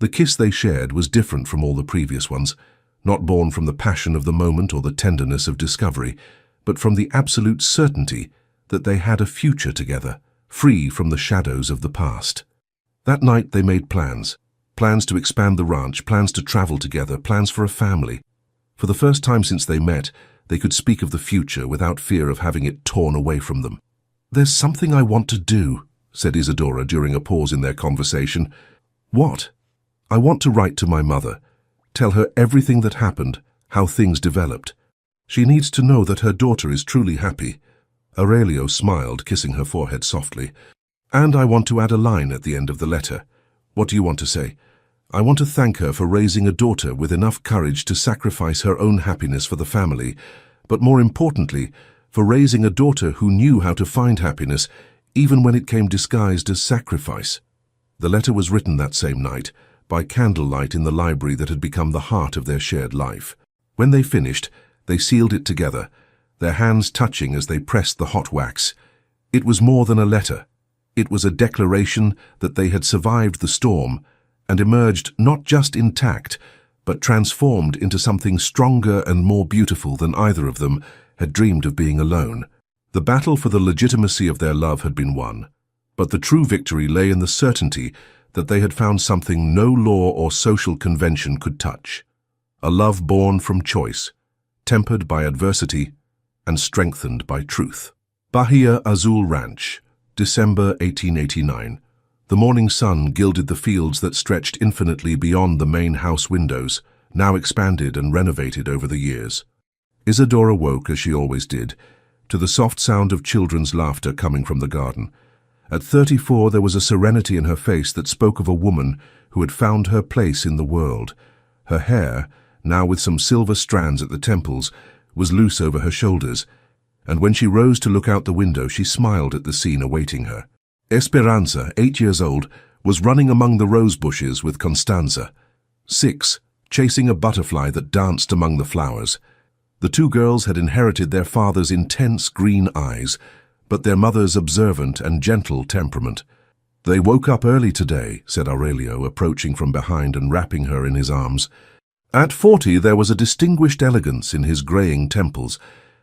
The kiss they shared was different from all the previous ones, not born from the passion of the moment or the tenderness of discovery, but from the absolute certainty that they had a future together, free from the shadows of the past. That night they made plans to expand the ranch, plans to travel together, plans for a family. For the first time since they met, they could speak of the future without fear of having it torn away from them. "There's something I want to do," said Isadora during a pause in their conversation. "What?" "I want to write to my mother, tell her everything that happened, how things developed. She needs to know that her daughter is truly happy." Aurelio smiled, kissing her forehead softly. "And I want to add a line at the end of the letter." "What do you want to say?" "I want to thank her for raising a daughter with enough courage to sacrifice her own happiness for the family, but more importantly, for raising a daughter who knew how to find happiness, even when it came disguised as sacrifice." The letter was written that same night, by candlelight in the library that had become the heart of their shared life. When they finished, they sealed it together, their hands touching as they pressed the hot wax. It was more than a letter. It was a declaration that they had survived the storm and emerged not just intact, but transformed into something stronger and more beautiful than either of them had dreamed of being alone. The battle for the legitimacy of their love had been won, but the true victory lay in the certainty that they had found something no law or social convention could touch. A love born from choice, tempered by adversity, and strengthened by truth. Bahia Azul Ranch, December 1889. The morning sun gilded the fields that stretched infinitely beyond the main house windows, now expanded and renovated over the years. Isadora woke, as she always did, to the soft sound of children's laughter coming from the garden. At 34, there was a serenity in her face that spoke of a woman who had found her place in the world. Her hair, now with some silver strands at the temples, was loose over her shoulders, and when she rose to look out the window, she smiled at the scene awaiting her. Esperanza, 8 years old, was running among the rose bushes with Constanza, 6, chasing a butterfly that danced among the flowers. The two girls had inherited their father's intense green eyes, but their mother's observant and gentle temperament. "They woke up early today," said Aurelio, approaching from behind and wrapping her in his arms. At 40, there was a distinguished elegance in his greying temples,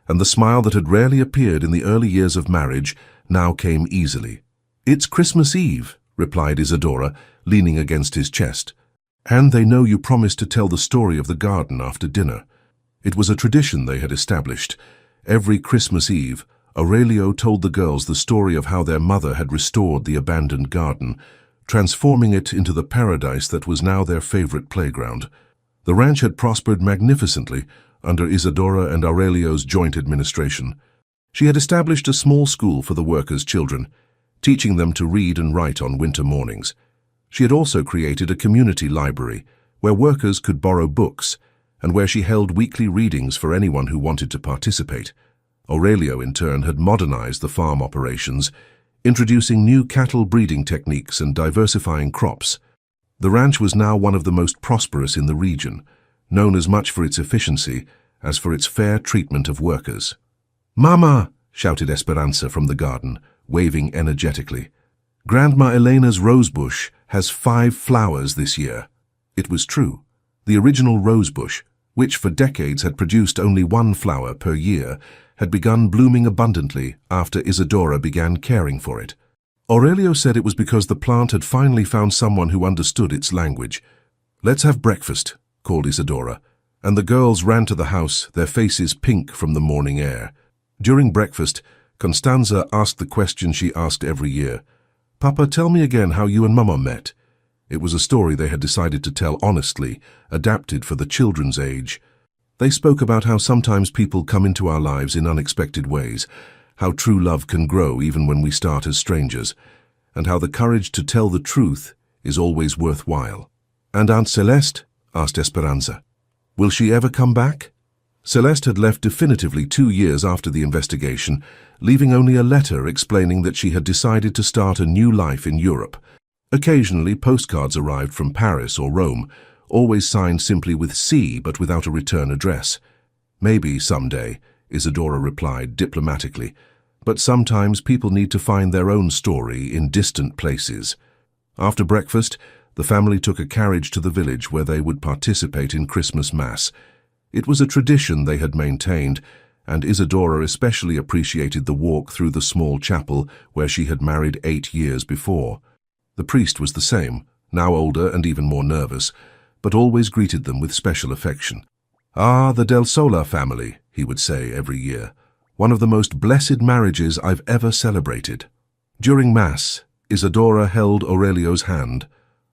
and the smile that had rarely appeared in the early years of marriage now came easily. "It's Christmas Eve," replied Isidora, leaning against his chest. "And they know you promised to tell the story of the garden after dinner." It was a tradition they had established. Every Christmas Eve, Aurelio told the girls the story of how their mother had restored the abandoned garden, transforming it into the paradise that was now their favorite playground. The ranch had prospered magnificently under Isidora and Aurelio's joint administration. She had established a small school for the workers' children, teaching them to read and write on winter mornings. She had also created a community library where workers could borrow books and where she held weekly readings for anyone who wanted to participate. Aurelio, in turn, had modernized the farm operations, introducing new cattle breeding techniques and diversifying crops. The ranch was now one of the most prosperous in the region, known as much for its efficiency as for its fair treatment of workers. "Mama!" shouted Esperanza from the garden, waving energetically. "Grandma Elena's rosebush has 5 flowers this year." It was true. The original rosebush, which for decades had produced only 1 flower per year, had begun blooming abundantly after Isidora began caring for it. Aurelio said it was because the plant had finally found someone who understood its language. "Let's have breakfast," called Isidora, and the girls ran to the house, their faces pink from the morning air. During breakfast, Constanza asked the question she asked every year. "Papa, tell me again how you and Mama met." It was a story they had decided to tell honestly, adapted for the children's age. They spoke about how sometimes people come into our lives in unexpected ways, how true love can grow even when we start as strangers, and how the courage to tell the truth is always worthwhile. "And Aunt Celeste?" asked Esperanza. "Will she ever come back?" Celeste had left definitively 2 years after the investigation, leaving only a letter explaining that she had decided to start a new life in Europe. Occasionally, postcards arrived from Paris or Rome, always signed simply with C but without a return address. "Maybe someday," Isidora replied diplomatically, "but sometimes people need to find their own story in distant places." After breakfast, the family took a carriage to the village where they would participate in Christmas Mass. It was a tradition they had maintained, and Isidora especially appreciated the walk through the small chapel where she had married 8 years before. The priest was the same, now older and even more nervous, but always greeted them with special affection. "Ah, the Del Sola family," he would say every year. "One of the most blessed marriages I've ever celebrated." During Mass, Isidora held Aurelio's hand,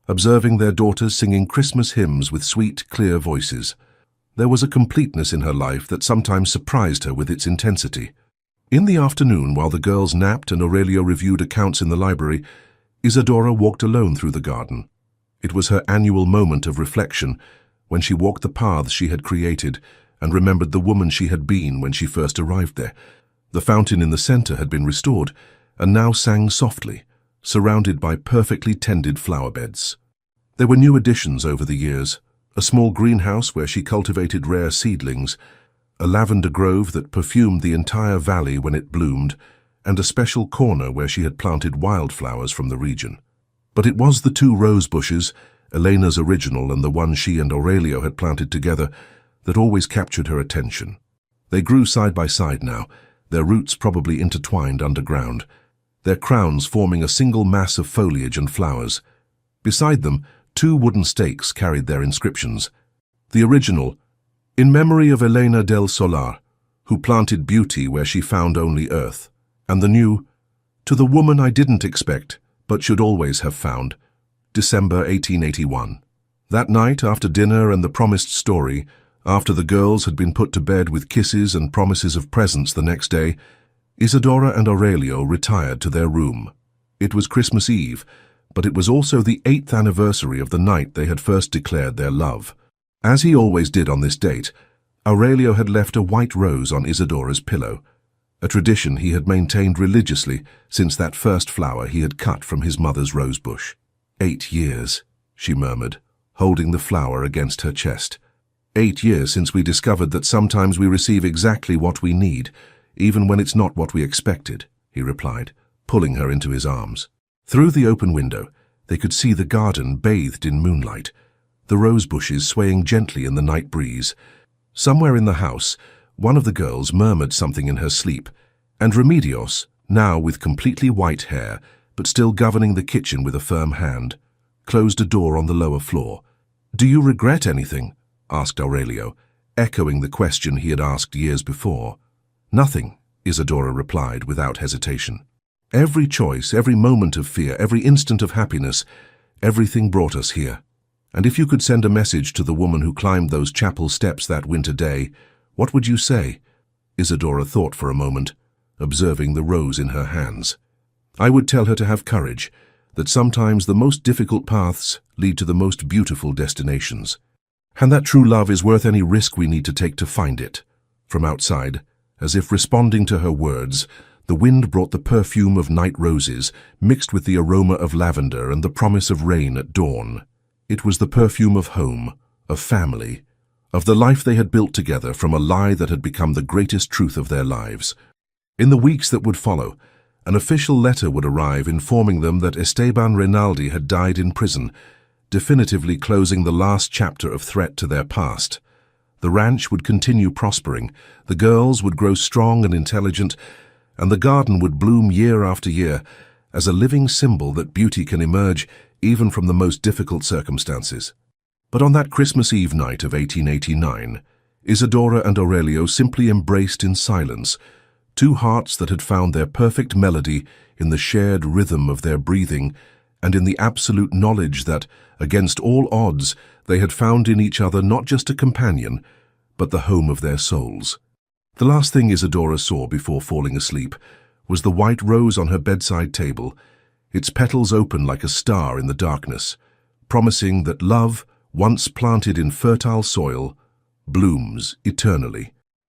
observing their daughters singing Christmas hymns with sweet, clear voices. There was a completeness in her life that sometimes surprised her with its intensity. In the afternoon, while the girls napped and Aurelio reviewed accounts in the library, Isidora walked alone through the garden. It was her annual moment of reflection, when she walked the paths she had created and remembered the woman she had been when she first arrived there. The fountain in the center had been restored and now sang softly, surrounded by perfectly tended flower beds. There were new additions over the years, a small greenhouse where she cultivated rare seedlings, a lavender grove that perfumed the entire valley when it bloomed, and a special corner where she had planted wildflowers from the region. But it was the 2 rose bushes, Elena's original and the one she and Aurelio had planted together, that always captured her attention. They grew side by side now, their roots probably intertwined underground, their crowns forming a single mass of foliage and flowers. Beside them, 2 wooden stakes carried their inscriptions. The original, "In memory of Elena del Solar, who planted beauty where she found only earth," and the new, "To the woman I didn't expect, but should always have found, December 1881. That night, after dinner and the promised story, after the girls had been put to bed with kisses and promises of presents the next day, Isidora and Aurelio retired to their room. It was Christmas Eve, but it was also the 8th anniversary of the night they had first declared their love. As he always did on this date, Aurelio had left a white rose on Isidora's pillow, a tradition he had maintained religiously since that first flower he had cut from his mother's rosebush. 8 years, she murmured, holding the flower against her chest. 8 years since we discovered that sometimes we receive exactly what we need, even when it's not what we expected, he replied, pulling her into his arms. Through the open window, they could see the garden bathed in moonlight, the rose bushes swaying gently in the night breeze. Somewhere in the house, one of the girls murmured something in her sleep, and Remedios, now with completely white hair, but still governing the kitchen with a firm hand, closed a door on the lower floor. "Do you regret anything?" asked Aurelio, echoing the question he had asked years before. "Nothing," Isadora replied without hesitation. "Every choice, every moment of fear, every instant of happiness, everything brought us here. And if you could send a message to the woman who climbed those chapel steps that winter day, what would you say?" Isadora thought for a moment, observing the rose in her hands. "I would tell her to have courage, that sometimes the most difficult paths lead to the most beautiful destinations, and that true love is worth any risk we need to take to find it." From outside, as if responding to her words, the wind brought the perfume of night roses, mixed with the aroma of lavender and the promise of rain at dawn. It was the perfume of home, of family, of the life they had built together from a lie that had become the greatest truth of their lives. In the weeks that would follow, an official letter would arrive informing them that Esteban Rinaldi had died in prison, definitively closing the last chapter of threat to their past. The ranch would continue prospering, the girls would grow strong and intelligent, and the garden would bloom year after year as a living symbol that beauty can emerge even from the most difficult circumstances. But on that Christmas Eve night of 1889, Isadora and Aurelio simply embraced in silence, two hearts that had found their perfect melody in the shared rhythm of their breathing and in the absolute knowledge that, against all odds, they had found in each other not just a companion, but the home of their souls. The last thing Isadora saw before falling asleep was the white rose on her bedside table, its petals open like a star in the darkness, promising that love, once planted in fertile soil, blooms eternally.